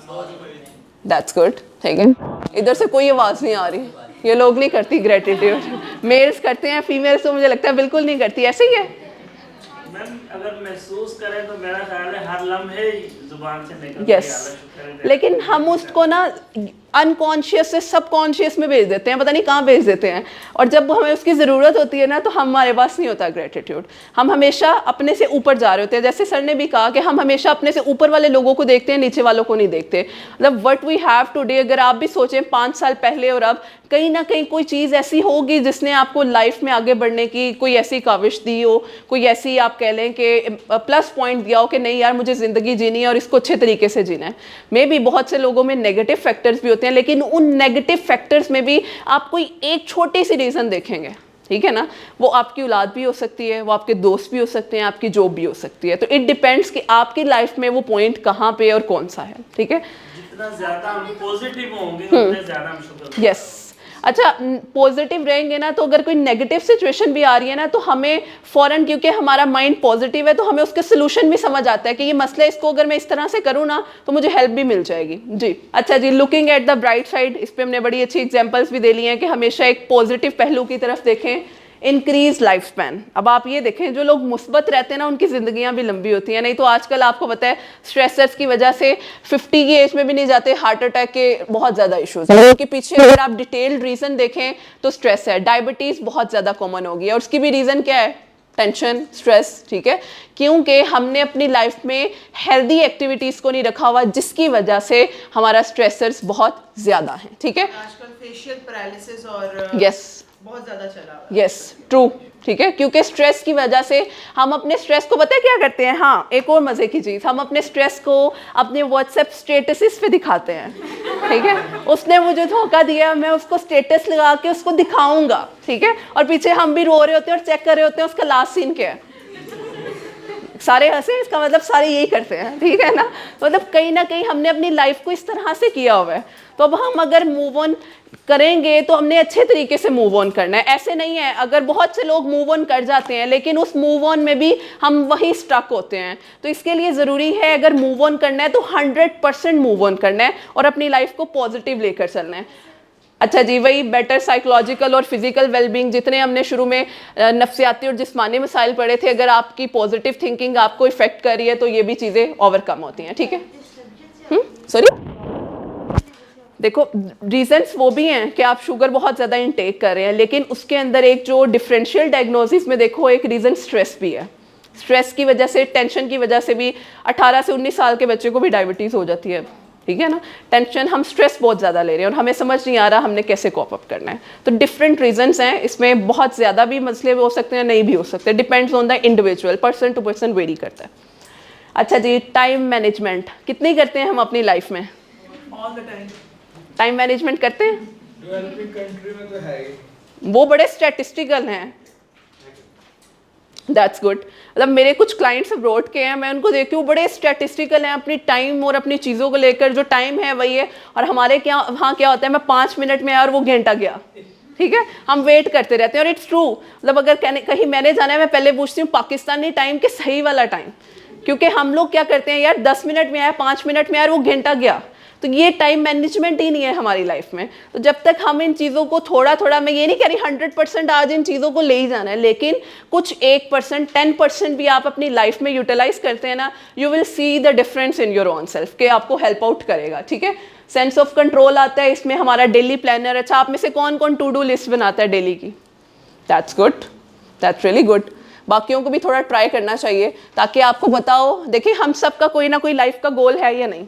That's good. ठीक है, इधर से कोई आवाज़ नहीं आ रही, ये लोग नहीं करती ग्रेटिट्यूड, मेल्स करते हैं, फीमेल्स तो मुझे लगता है बिल्कुल नहीं करती। ऐसे ही है मैम, अगर महसूस करें तो मेरा ख्याल है हर लम्हे जुबान से निकल यस, लेकिन हम उसको ना अनकॉन्शियस से सबकॉन्शियस में भेज देते हैं, पता नहीं कहाँ भेज देते हैं, और जब हमें उसकी ज़रूरत होती है ना तो हमारे पास नहीं होता ग्रेटिट्यूड। हम हमेशा अपने से ऊपर जा रहे होते हैं। जैसे सर ने भी कहा कि हम हमेशा अपने से ऊपर वाले लोगों को देखते हैं, नीचे वालों को नहीं देखते। मतलब व्हाट वी हैव टुडे, अगर आप भी सोचें 5 साल पहले और अब, कहीं ना कहीं कोई चीज़ ऐसी होगी जिसने आपको लाइफ में आगे बढ़ने की कोई ऐसी काविश दी हो, कोई ऐसी आप कह लें कि प्लस पॉइंट दिया हो कि नहीं यार मुझे ज़िंदगी जीनी है और इसको अच्छे तरीके से जीना है। मे भी बहुत से लोगों में नेगेटिव फैक्टर्स भी होते होते हैं, लेकिन उन नेगेटिव फैक्टर्स में भी आप कोई एक छोटी सी रीज़न देखेंगे, ठीक है ना, वो आपकी औलाद भी हो सकती है, वो आपके दोस्त भी हो सकते हैं, आपकी जॉब भी हो सकती है। तो इट डिपेंड्स कि आपकी लाइफ में वो पॉइंट कहाँ पे और कौन सा है, ठीक है। जितना ज्यादा हम पॉजिटिव होंगे उतने ज्यादा हम शुक्र। यस, अच्छा, पॉजिटिव रहेंगे ना तो अगर कोई नेगेटिव सिचुएशन भी आ रही है ना तो हमें फ़ौरन, क्योंकि हमारा माइंड पॉजिटिव है, तो हमें उसके सोल्यूशन भी समझ आता है कि ये मसला, इसको अगर मैं इस तरह से करूँ ना तो मुझे हेल्प भी मिल जाएगी जी। अच्छा जी, looking at the bright side, इस पर हमने बड़ी अच्छी एग्जांपल्स भी दे ली हैं कि हमेशा एक पॉजिटिव पहलू की तरफ देखें। इंक्रीज लाइफ स्पैन, अब आप ये देखें जो लोग मुस्बत रहते हैं ना उनकी ज़िंदगियां भी लंबी होती हैं, नहीं तो आजकल आपको पता है स्ट्रेसर्स की वजह से 50 की एज में भी नहीं जाते, हार्ट अटैक के बहुत ज़्यादा इश्यूज हैं। उनके पीछे अगर आप डिटेल्ड रीज़न देखें तो स्ट्रेस है, डायबिटीज़ बहुत ज़्यादा कॉमन हो गई है और उसकी भी रीज़न क्या है, टेंशन, स्ट्रेस, ठीक है, क्योंकि हमने अपनी लाइफ में हेल्दी एक्टिविटीज़ को नहीं रखा हुआ, जिसकी वजह से हमारा स्ट्रेसर्स बहुत ज़्यादा हैं, ठीक है। आजकल फेशियल पैरालिसिस और यस बहुत ज़्यादा चला हुआ है। यस, ट्रू, ठीक है, क्योंकि स्ट्रेस की वजह से हम अपने स्ट्रेस को पता है क्या करते हैं, हाँ एक और मज़े की चीज़, हम अपने स्ट्रेस को अपने व्हाट्सएप स्टेटसेस पे दिखाते हैं, ठीक है, उसने मुझे धोखा दिया, मैं उसको स्टेटस लगा के उसको दिखाऊंगा, ठीक है, और पीछे हम भी रो रहे होते हैं और चेक कर रहे होते हैं उसका लास्ट सीन क्या है। सारे हंसे, इसका मतलब सारे यही करते हैं, ठीक है ना, मतलब कहीं ना कहीं हमने अपनी लाइफ को इस तरह से किया हुआ है। तो अब हम अगर मूव ऑन करेंगे तो हमने अच्छे तरीके से मूव ऑन करना है, ऐसे नहीं है, अगर बहुत से लोग मूव ऑन कर जाते हैं लेकिन उस मूव ऑन में भी हम वहीं स्टक होते हैं। तो इसके लिए ज़रूरी है अगर मूव ऑन करना है तो 100% मूव ऑन करना है और अपनी लाइफ को पॉजिटिव लेकर चलना है। अच्छा जी, वही बेटर साइकोलॉजिकल और फिजिकल वेलबींग, जितने हमने शुरू में नफ्सियाती और जिस्मानी मसाइल पढ़े थे, अगर आपकी पॉजिटिव थिंकिंग आपको इफेक्ट कर रही है तो ये भी चीज़ें ओवरकम होती हैं, ठीक है। सॉरी, देखो रीजंस वो भी हैं कि आप शुगर बहुत ज़्यादा इनटेक कर रहे हैं, लेकिन उसके अंदर एक जो डिफरेंशियल डायग्नोसिस में देखो एक रीज़न स्ट्रेस भी है। स्ट्रेस की वजह से, टेंशन की वजह से भी 18 से 19 साल के बच्चे को भी डायबिटीज़ हो जाती है, ठीक है ना। टेंशन, हम स्ट्रेस बहुत ज़्यादा ले रहे हैं और हमें समझ नहीं आ रहा हमने कैसे कॉप अप करना है। तो डिफरेंट रीजंस हैं, इसमें बहुत ज़्यादा भी मसले हो सकते हैं, नहीं भी हो सकते, depends on the individual, person to person vary करता है। अच्छा जी, टाइम मैनेजमेंट कितनी करते हैं हम अपनी लाइफ में? All the time time management करते हैं? डेवलपिंग कंट्री में तो है ही, वो बड़े स्टैटिस्टिकल हैं। दैट्स गुड, मतलब मेरे कुछ क्लाइंट्स अब्रॉड के हैं, मैं उनको देखती हूँ बड़े स्टैटिस्टिकल हैं अपनी टाइम और अपनी चीज़ों को लेकर, जो टाइम है वही है, और हमारे क्या वहाँ क्या होता है, मैं 5 मिनट में और वो घंटा गया, ठीक है, हम वेट करते रहते हैं। और इट्स ट्रू, मतलब अगर कहीं मैंने जाना है मैं पहले पूछती हूँ पाकिस्तानी टाइम के सही वाला टाइम, क्योंकि हम लोग क्या करते हैं यार 10 मिनट में आया, 5 मिनट में आया, वो घंटा गया, तो ये टाइम मैनेजमेंट ही नहीं है हमारी लाइफ में। तो जब तक हम इन चीज़ों को थोड़ा थोड़ा, मैं ये नहीं कह रही 100% आज इन चीज़ों को ले ही जाना है, लेकिन कुछ 1%, 10% भी आप अपनी लाइफ में यूटिलाइज करते हैं ना, you will see the difference in your own self, के आपको हेल्प आउट करेगा, ठीक है। सेंस ऑफ कंट्रोल आता है इसमें, हमारा डेली प्लानर। अच्छा, आप में से कौन कौन टू डू लिस्ट बनाता है डेली की? That's good, that's really good. बाकियों को भी थोड़ा ट्राई करना चाहिए ताकि आपको बताओ, देखिए हम सब का कोई ना कोई लाइफ का गोल है या नहीं।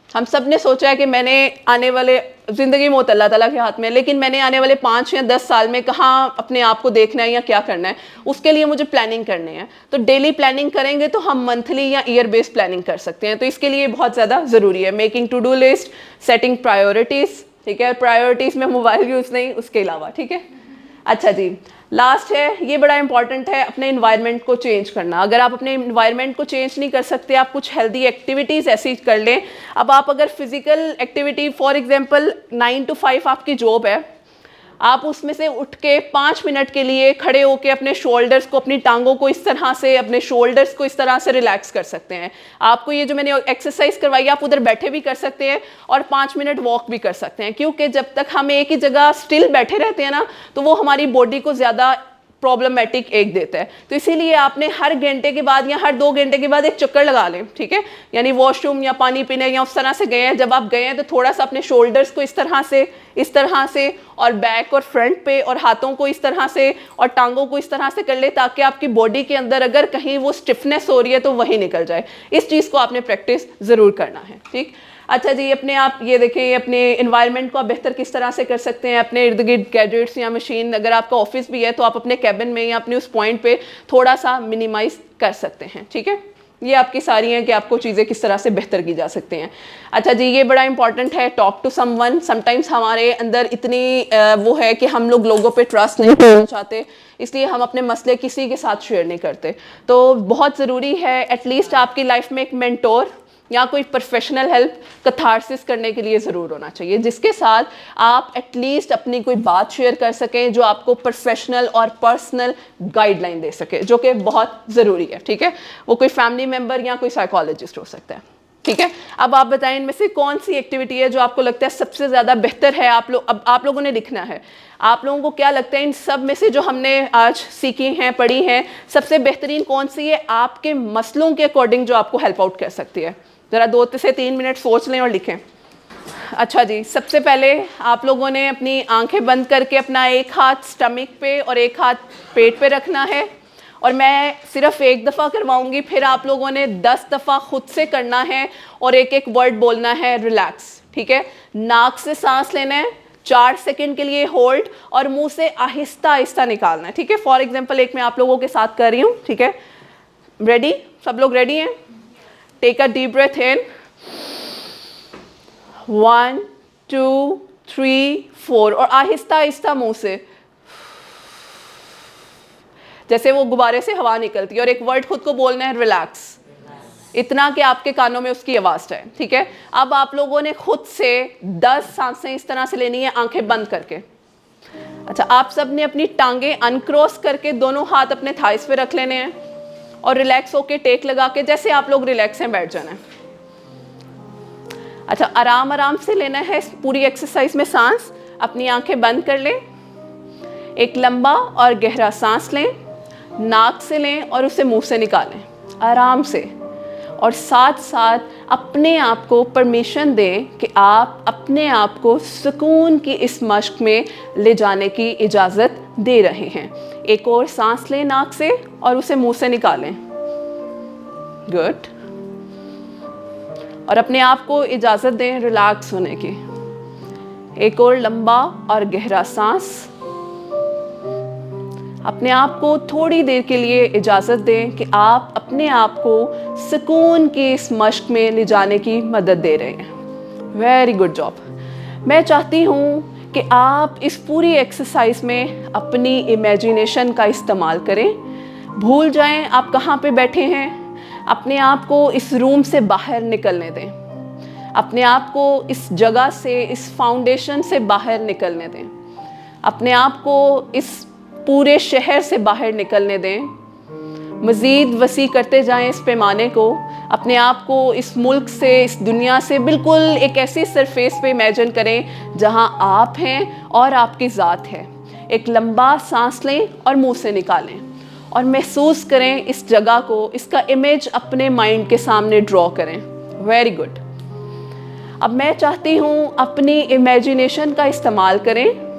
हम सब ने सोचा है कि मैंने आने वाले, ज़िंदगी में अल्लाह ताला के हाथ में, लेकिन मैंने आने वाले 5 या 10 साल में कहाँ अपने आप को देखना है या क्या करना है, उसके लिए मुझे प्लानिंग करनी है। तो डेली प्लानिंग करेंगे तो हम मंथली या ईयर बेस्ड प्लानिंग कर सकते हैं। तो इसके लिए बहुत ज़्यादा ज़रूरी है making to do list, setting priorities, ठीक है, प्रायोरिटीज़ में मोबाइल यूज़ नहीं, उसके अलावा, ठीक है। अच्छा जी, लास्ट है, ये बड़ा इंपॉर्टेंट है, अपने इन्वायरमेंट को चेंज करना। अगर आप अपने इन्वायरमेंट को चेंज नहीं कर सकते, आप कुछ हेल्दी एक्टिविटीज़ ऐसी कर लें। अब आप अगर physical activity, for example 9 to 5 आपकी जॉब है, आप उसमें से उठ के 5 मिनट के लिए खड़े होके अपने शोल्डर्स को, अपनी टांगों को इस तरह से, अपने शोल्डर्स को इस तरह से रिलैक्स कर सकते हैं। आपको ये जो मैंने एक्सरसाइज करवाई, आप उधर बैठे भी कर सकते हैं और 5 मिनट वॉक भी कर सकते हैं, क्योंकि जब तक हम एक ही जगह स्टिल बैठे रहते हैं ना, तो वो हमारी बॉडी को ज़्यादा प्रॉब्लमेटिक एक देता है। तो इसीलिए आपने हर घंटे के बाद या हर 2 घंटे के बाद एक चक्कर लगा लें, ठीक है, यानी वॉशरूम या पानी पीने या उस तरह से गए हैं, जब आप गए हैं तो थोड़ा सा अपने शोल्डर्स को इस तरह से और बैक और फ्रंट पे, और हाथों को इस तरह से और टांगों को इस तरह से कर ले, ताकि आपकी बॉडी के अंदर अगर कहीं वो स्टिफनेस हो रही है तो वही निकल जाए। इस चीज़ को आपने प्रैक्टिस ज़रूर करना है, ठीक। अच्छा जी, अपने आप ये देखें, अपने इन्वायरमेंट को आप बेहतर किस तरह से कर सकते हैं। अपने इर्द गिर्द गैजेट्स या मशीन, अगर आपका ऑफिस भी है तो आप अपने कैबिन में या अपने उस पॉइंट पे थोड़ा सा मिनिमाइज कर सकते हैं, ठीक है। ये आपकी सारी हैं कि आपको चीज़ें किस तरह से बेहतर की जा सकती हैं। अच्छा जी, ये बड़ा इंपॉर्टेंट है, टॉक टू समवन। समटाइम्स हमारे अंदर इतनी वो है कि हम लोगों पे ट्रस्ट नहीं करना चाहते, इसलिए हम अपने मसले किसी के साथ शेयर नहीं करते। तो बहुत ज़रूरी है एटलीस्ट आपकी लाइफ में एक मेंटोर या कोई प्रोफेशनल हेल्प कैथारसिस करने के लिए ज़रूर होना चाहिए, जिसके साथ आप एटलीस्ट अपनी कोई बात शेयर कर सकें, जो आपको प्रोफेशनल और पर्सनल गाइडलाइन दे सके, जो कि बहुत ज़रूरी है। ठीक है, वो कोई फैमिली मेम्बर या कोई साइकोलॉजिस्ट हो सकता है। ठीक है, अब आप बताएं इनमें से कौन सी एक्टिविटी है जो आपको लगता है सबसे ज़्यादा बेहतर है। अब आप लोगों ने लिखना है, आप लोगों को क्या लगता है इन सब में से जो हमने आज सीखी हैं, पढ़ी हैं, सबसे बेहतरीन कौन सी है आपके मसलों के अकॉर्डिंग जो आपको हेल्प आउट कर सकती है। ज़रा 2 से 3 मिनट सोच लें और लिखें। अच्छा जी, सबसे पहले आप लोगों ने अपनी आंखें बंद करके अपना एक हाथ स्टमक पे और एक हाथ पेट पे रखना है, और मैं सिर्फ एक दफ़ा करवाऊंगी, फिर आप लोगों ने 10 दफ़ा खुद से करना है और एक एक वर्ड बोलना है, रिलैक्स। ठीक है, नाक से सांस लेना है, 4 सेकंड के लिए होल्ड, और मुंह से आहिस्ता आहिस्ता निकालना है। ठीक है, फॉर एग्जांपल एक मैं आप लोगों के साथ कर रही हूँ। ठीक है, रेडी? सब लोग रेडी हैं? Take a deep breath in, 1 2 3 4, और आहिस्ता आहिस्ता मुंह से, जैसे वो गुब्बारे से हवा निकलती है। और एक वर्ड खुद को बोलना है, रिलैक्स, इतना कि आपके कानों में उसकी आवाज़ जाए। ठीक है, अब आप लोगों ने खुद से 10 सांसें इस तरह से लेनी है, आंखें बंद करके। अच्छा, आप सब ने अपनी टांगें अनक्रॉस करके दोनों हाथ अपने थाइस पे रख लेने हैं, और रिलैक्स होके टेक लगा के जैसे आप लोग रिलैक्स हैं बैठ जाना है। अच्छा, आराम आराम से लेना है इस पूरी एक्सरसाइज में सांस। अपनी आंखें बंद कर लें, एक लंबा और गहरा सांस लें, नाक से लें और उसे मुंह से निकालें आराम से, और साथ साथ अपने आप को परमिशन दें कि आप अपने आप को सुकून की इस मश्क में ले जाने की इजाज़त दे रहे हैं। एक और सांस लें नाक से और उसे मुंह से निकालें। गुड। और अपने आप को इजाज़त दें रिलैक्स होने की। एक और लंबा और गहरा सांस। अपने आप को थोड़ी देर के लिए इजाज़त दें कि आप अपने आप को सुकून की इस मश्क में ले जाने की मदद दे रहे हैं। Very good job. मैं चाहती हूँ कि आप इस पूरी एक्सरसाइज में अपनी इमेजिनेशन का इस्तेमाल करें। भूल जाएं आप कहाँ पे बैठे हैं, अपने आप को इस रूम से बाहर निकलने दें, अपने आप को इस जगह से, इस फाउंडेशन से बाहर निकलने दें, अपने आप को इस पूरे शहर से बाहर निकलने दें। मज़ीद वसी करते जाएं इस पैमाने को, अपने आप को इस मुल्क से, इस दुनिया से बिल्कुल एक ऐसी सरफेस पे इमेजिन करें जहां आप हैं और आपकी ज़ात है। एक लंबा सांस लें और मुंह से निकालें, और महसूस करें इस जगह को, इसका इमेज अपने माइंड के सामने ड्रॉ करें। Very good. अब मैं चाहती हूँ अपनी इमेजिनेशन का इस्तेमाल करें।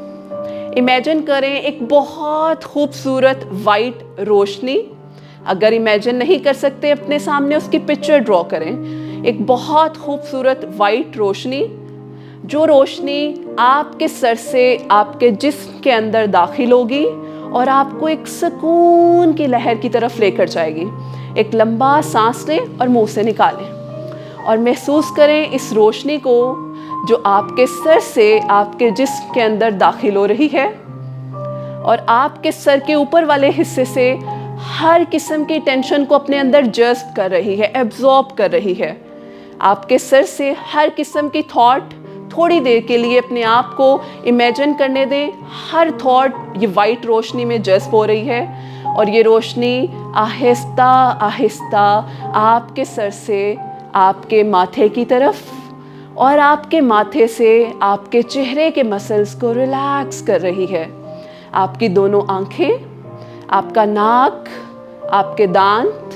इमेजिन करें एक बहुत खूबसूरत वाइट रोशनी। अगर इमेजिन नहीं कर सकते अपने सामने, उसकी पिक्चर ड्रॉ करें। एक बहुत खूबसूरत वाइट रोशनी, जो रोशनी आपके सर से आपके जिस्म के अंदर दाखिल होगी और आपको एक सुकून की लहर की तरफ लेकर जाएगी। एक लंबा सांस लें और मुंह से निकालें, और महसूस करें इस रोशनी को जो आपके सर से आपके जिस्म के अंदर दाखिल हो रही है, और आपके सर के ऊपर वाले हिस्से से हर किस्म की टेंशन को अपने अंदर जज़्ब कर रही है, एब्जॉर्ब कर रही है। आपके सर से हर किस्म की थॉट थोड़ी देर के लिए अपने आप को इमेजिन करने दें। हर थॉट ये वाइट रोशनी में जज़्ब हो रही है, और ये रोशनी आहिस्ता आहिस्ता आपके सर से आपके माथे की तरफ, और आपके माथे से आपके चेहरे के मसल्स को रिलैक्स कर रही है। आपकी दोनों आंखें, आपका नाक, आपके दांत,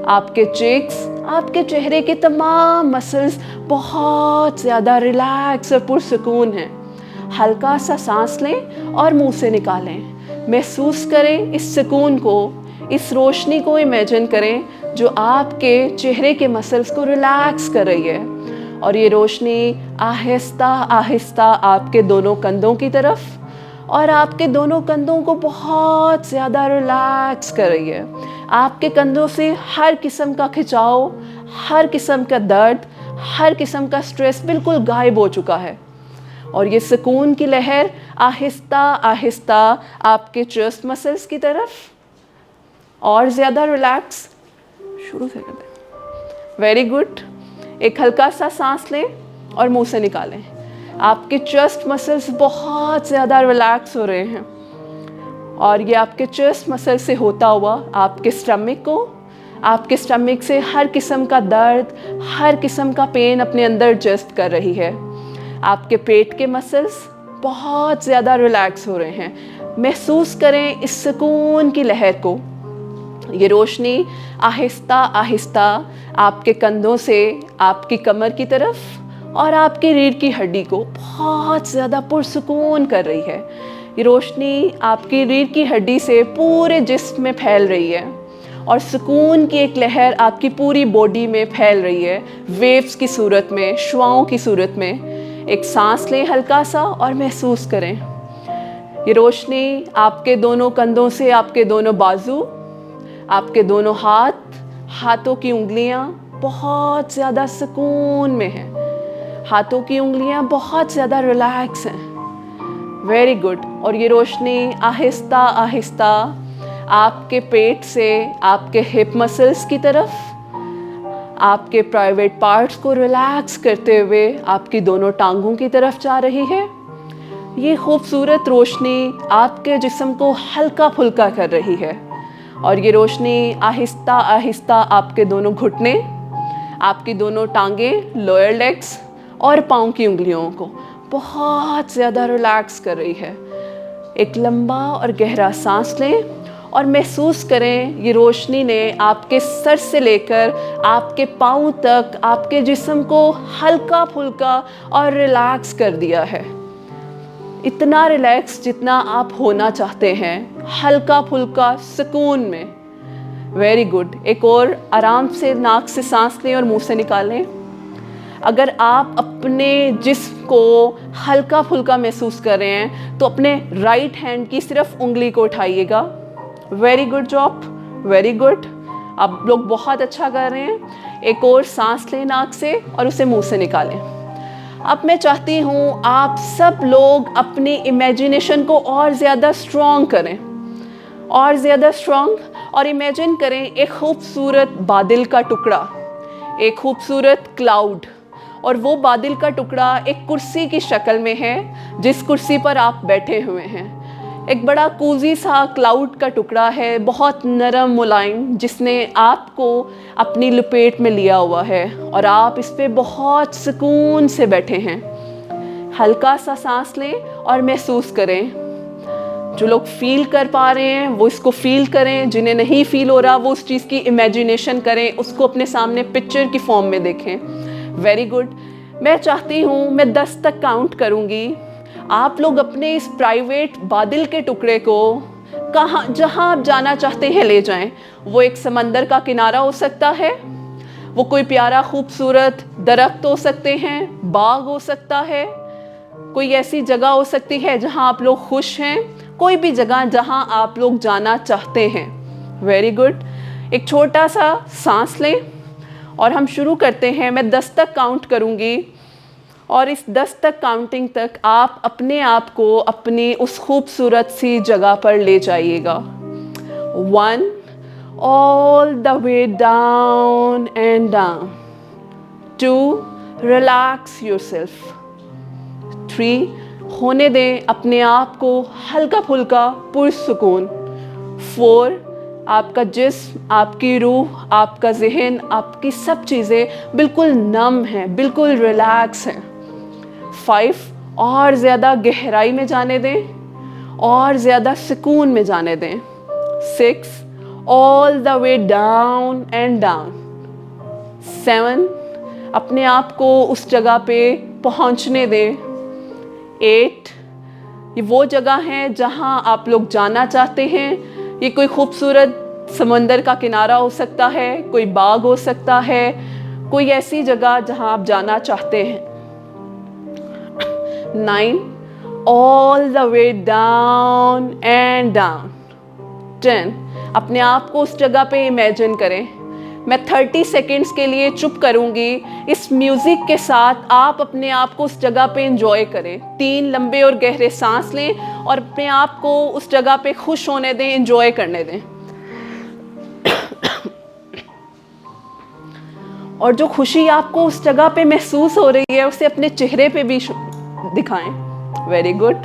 आपके चीक्स, आपके चेहरे के तमाम मसल्स बहुत ज़्यादा रिलैक्स और पुरसुकून हैं। हल्का सा सांस लें और मुंह से निकालें। महसूस करें इस सुकून को, इस रोशनी को इमेजिन करें जो आपके चेहरे के मसल्स को रिलैक्स कर रही है, और ये रोशनी आहिस्ता आहिस्ता आपके दोनों कंधों की तरफ और आपके दोनों कंधों को बहुत ज़्यादा रिलैक्स कर रही है। आपके कंधों से हर किस्म का खिंचाव, हर किस्म का दर्द, हर किस्म का स्ट्रेस बिल्कुल गायब हो चुका है। और ये सुकून की लहर आहिस्ता आहिस्ता आपके चेस्ट मसल्स की तरफ और ज़्यादा रिलैक्स शुरू से कर दें। Very good. एक हल्का सा सांस लें और मुंह से निकालें। आपके चेस्ट मसल्स बहुत ज़्यादा रिलैक्स हो रहे हैं और ये आपके चेस्ट मसल से होता हुआ आपके स्टमक से हर किस्म का दर्द, हर किस्म का पेन अपने अंदर एडजस्ट कर रही है। आपके पेट के मसल्स बहुत ज़्यादा रिलैक्स हो रहे हैं। महसूस करें इस सुकून की लहर को। ये रोशनी आहिस्ता आहिस्ता आपके कंधों से आपकी कमर की तरफ और आपकी रीढ़ की हड्डी को बहुत ज़्यादा पुरसुकून कर रही है। ये रोशनी आपकी रीढ़ की हड्डी से पूरे जिस्म में फैल रही है और सुकून की एक लहर आपकी पूरी बॉडी में फैल रही है, वेव्स की सूरत में, शुआओं की सूरत में। एक सांस लें हल्का सा और महसूस करें ये रोशनी आपके दोनों कंधों से आपके दोनों बाजू, आपके दोनों हाथों की उंगलियां बहुत ज़्यादा सुकून में हैं। हाथों की उंगलियां बहुत ज़्यादा रिलैक्स हैं। Very good. और ये रोशनी आहिस्ता आहिस्ता आपके पेट से आपके हिप मसल्स की तरफ, आपके प्राइवेट पार्ट्स को रिलैक्स करते हुए आपकी दोनों टांगों की तरफ जा रही है। ये खूबसूरत रोशनी आपके जिस्म को हल्का फुल्का कर रही है और ये रोशनी आहिस्ता आहिस्ता आपके दोनों घुटने, आपकी दोनों टांगें, लोअर लेग्स और पाँव की उंगलियों को बहुत ज़्यादा रिलैक्स कर रही है। एक लंबा और गहरा सांस लें और महसूस करें ये रोशनी ने आपके सर से लेकर आपके पाँव तक आपके जिस्म को हल्का फुल्का और रिलैक्स कर दिया है। इतना रिलैक्स जितना आप होना चाहते हैं, हल्का फुल्का सुकून में। Very good. एक और आराम से नाक से सांस लें और मुंह से निकालें। अगर आप अपने जिस्म को हल्का फुल्का महसूस कर रहे हैं तो अपने राइट हैंड की सिर्फ उंगली को उठाइएगा। Very good job, very good. आप लोग बहुत अच्छा कर रहे हैं। एक और सांस लें नाक से और उसे मुंह से निकालें। अब मैं चाहती हूँ आप सब लोग अपनी इमेजिनेशन को और ज़्यादा स्ट्रॉन्ग करें, और ज़्यादा स्ट्रॉन्ग, और इमेजिन करें एक खूबसूरत बादल का टुकड़ा, एक खूबसूरत क्लाउड, और वो बादल का टुकड़ा एक कुर्सी की शक्ल में है जिस कुर्सी पर आप बैठे हुए हैं। एक बड़ा कोजी सा क्लाउड का टुकड़ा है, बहुत नरम मुलायम, जिसने आपको अपनी लपेट में लिया हुआ है और आप इस पे बहुत सुकून से बैठे हैं। हल्का सा सांस लें और महसूस करें। जो लोग फील कर पा रहे हैं वो इसको फील करें, जिन्हें नहीं फील हो रहा वो उस चीज़ की इमेजिनेशन करें, उसको अपने सामने पिक्चर की फॉर्म में देखें। Very good. मैं चाहती हूँ मैं 10 तक काउंट करूँगी। आप लोग अपने इस प्राइवेट बादल के टुकड़े को जहाँ आप जाना चाहते हैं ले जाएं। वो एक समंदर का किनारा हो सकता है, वो कोई प्यारा खूबसूरत दरख्त हो सकते हैं, बाग हो सकता है, कोई ऐसी जगह हो सकती है जहाँ आप लोग खुश हैं, कोई भी जगह जहाँ आप लोग जाना चाहते हैं। Very good. एक छोटा सा सांस लें और हम शुरू करते हैं। मैं 10 तक काउंट करूँगी और इस 10 तक काउंटिंग तक आप अपने आप को अपनी उस खूबसूरत सी जगह पर ले जाइएगा। 1, all the way down and down. 2, relax yourself. 3, होने दें अपने आप को हल्का फुल्का पुरसुकून। 4, आपका जिस्म, आपकी रूह, आपका जहन, आपकी सब चीज़ें बिल्कुल नम हैं, बिल्कुल रिलैक्स हैं। 5, और ज़्यादा गहराई में जाने दें, और ज़्यादा सुकून में जाने दें। 6, all the way down and down. 7, अपने आप को उस जगह पे पहुंचने दें। 8, ये वो जगह है जहां आप लोग जाना चाहते हैं। ये कोई खूबसूरत समंदर का किनारा हो सकता है, कोई बाग हो सकता है, कोई ऐसी जगह जहां आप जाना चाहते हैं। 9, all the way down and down. 10. अपने आप को उस जगह पे इमेजिन करें. मैं 30 सेकेंड्स के लिए चुप करूंगी. इस म्यूज़िक के साथ आप अपने आप को उस जगह पे एंजॉय करें. 3 लंबे और गहरे सांस लें और अपने आप को उस जगह पे खुश होने दें, एंजॉय करने दें. और जो खुशी आपको उस जगह पे महसूस हो रही है उसे अपने चेहरे पे भी दिखाएं. Very good,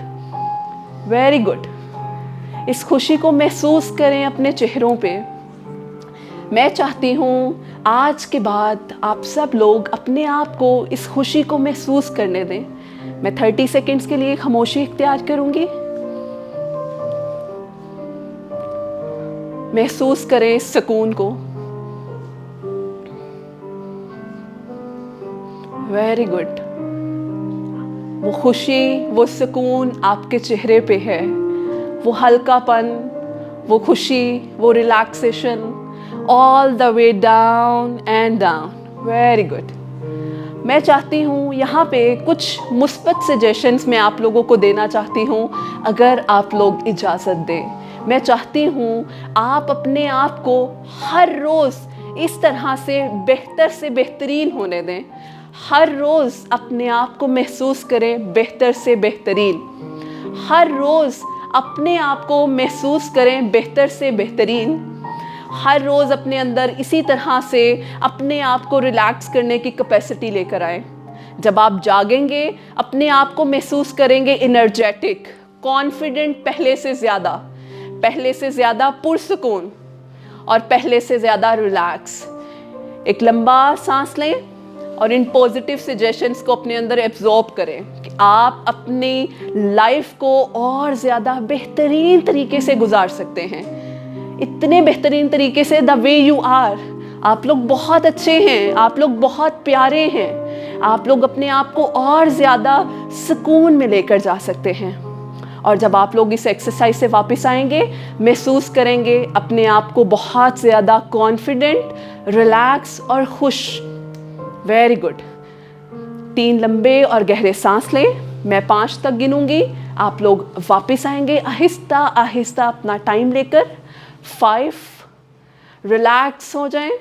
very good. इस खुशी को महसूस करें अपने चेहरों पे. मैं चाहती हूँ आज के बाद आप सब लोग अपने आप को इस खुशी को महसूस करने दें. मैं 30 सेकेंड्स के लिए खामोशी इख्तियार करूँगी. महसूस करें इस सुकून को. Very good. वो खुशी, वो सुकून आपके चेहरे पे है. वो हल्कापन, वो खुशी, वो relaxation, all the way down and down. Very good. मैं चाहती हूँ यहाँ पे कुछ मुस्बत सजेशंस मैं आप लोगों को देना चाहती हूँ, अगर आप लोग इजाज़त दें. मैं चाहती हूँ आप अपने आप को हर रोज़ इस तरह से बेहतरीन होने दें. हर रोज़ अपने आप को महसूस करें बेहतर से बेहतरीन. हर रोज़ अपने आप को महसूस करें बेहतर से बेहतरीन. हर रोज़ अपने अंदर इसी तरह से अपने आप को रिलैक्स करने की कैपेसिटी लेकर आएं. जब आप जागेंगे अपने आप को महसूस करेंगे एनर्जेटिक, कॉन्फिडेंट, पहले से ज़्यादा पुरसुकून और पहले से ज़्यादा रिलैक्स. एक लंबा सांस लें और इन पॉजिटिव सजेशंस को अपने अंदर एब्जॉर्ब करें कि आप अपनी लाइफ को और ज़्यादा बेहतरीन तरीके से गुजार सकते हैं. इतने बेहतरीन तरीके से, द वे यू आर. आप लोग बहुत अच्छे हैं, आप लोग बहुत प्यारे हैं. आप लोग अपने आप को और ज़्यादा सुकून में लेकर जा सकते हैं. और जब आप लोग इस एक्सरसाइज से वापस आएंगे महसूस करेंगे अपने आप को बहुत ज़्यादा कॉन्फिडेंट, रिलैक्स और खुश. Very good. 3 लंबे और गहरे सांस लें. मैं 5 तक गिनूंगी. आप लोग वापस आएंगे आहिस्ता आहिस्ता अपना टाइम लेकर. 5, रिलैक्स हो जाएं.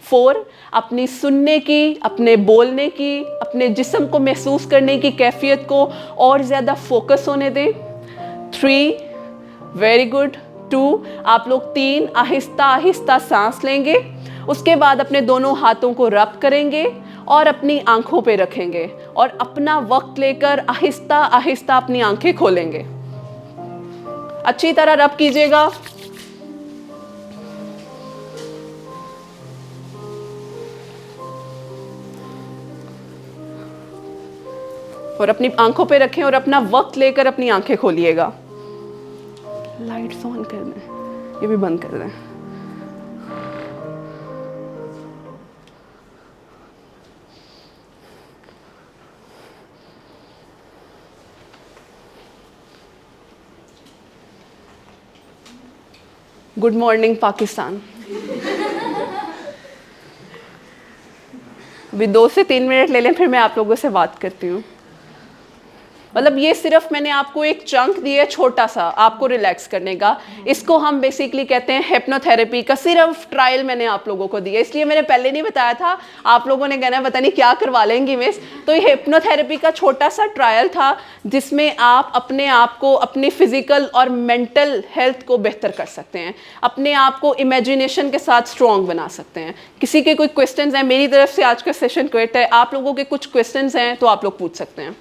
4, अपनी सुनने की, अपने बोलने की, अपने जिस्म को महसूस करने की कैफियत को और ज़्यादा फोकस होने दें. 3, वेरी गुड. 2, आप लोग 3 आहिस्ता आहिस्ता सांस लेंगे. उसके बाद अपने दोनों हाथों को रब करेंगे और अपनी आंखों पे रखेंगे और अपना वक्त लेकर आहिस्ता आहिस्ता अपनी आंखें खोलेंगे. अच्छी तरह रब कीजिएगा. और अपनी आंखों पे रखें और अपना वक्त लेकर अपनी आंखें खोलिएगा. लाइट्स ऑन कर दें, ये भी बंद कर दें. Good morning Pakistan. अभी 2 से 3 मिनट ले लें, फिर मैं आप लोगों से बात करती हूँ. मतलब ये सिर्फ मैंने आपको एक चंक दिया छोटा सा आपको रिलैक्स करने का. इसको हम बेसिकली कहते हैं हिप्नोथेरेपी का सिर्फ ट्रायल मैंने आप लोगों को दिया. इसलिए मैंने पहले नहीं बताया था. आप लोगों ने कहना पता नहीं क्या करवा लेंगी मिस. तो ये हिप्नोथेरेपी का छोटा सा ट्रायल था जिसमें आप अपने आप को, अपनी फिजिकल और मेंटल हेल्थ को बेहतर कर सकते हैं. अपने आप को इमेजिनेशन के साथ स्ट्रॉन्ग बना सकते हैं. किसी के कोई क्वेश्चंस हैं? मेरी तरफ से आज का सेशन क्विट है. आप लोगों के कुछ क्वेश्चंस हैं तो आप लोग पूछ सकते हैं.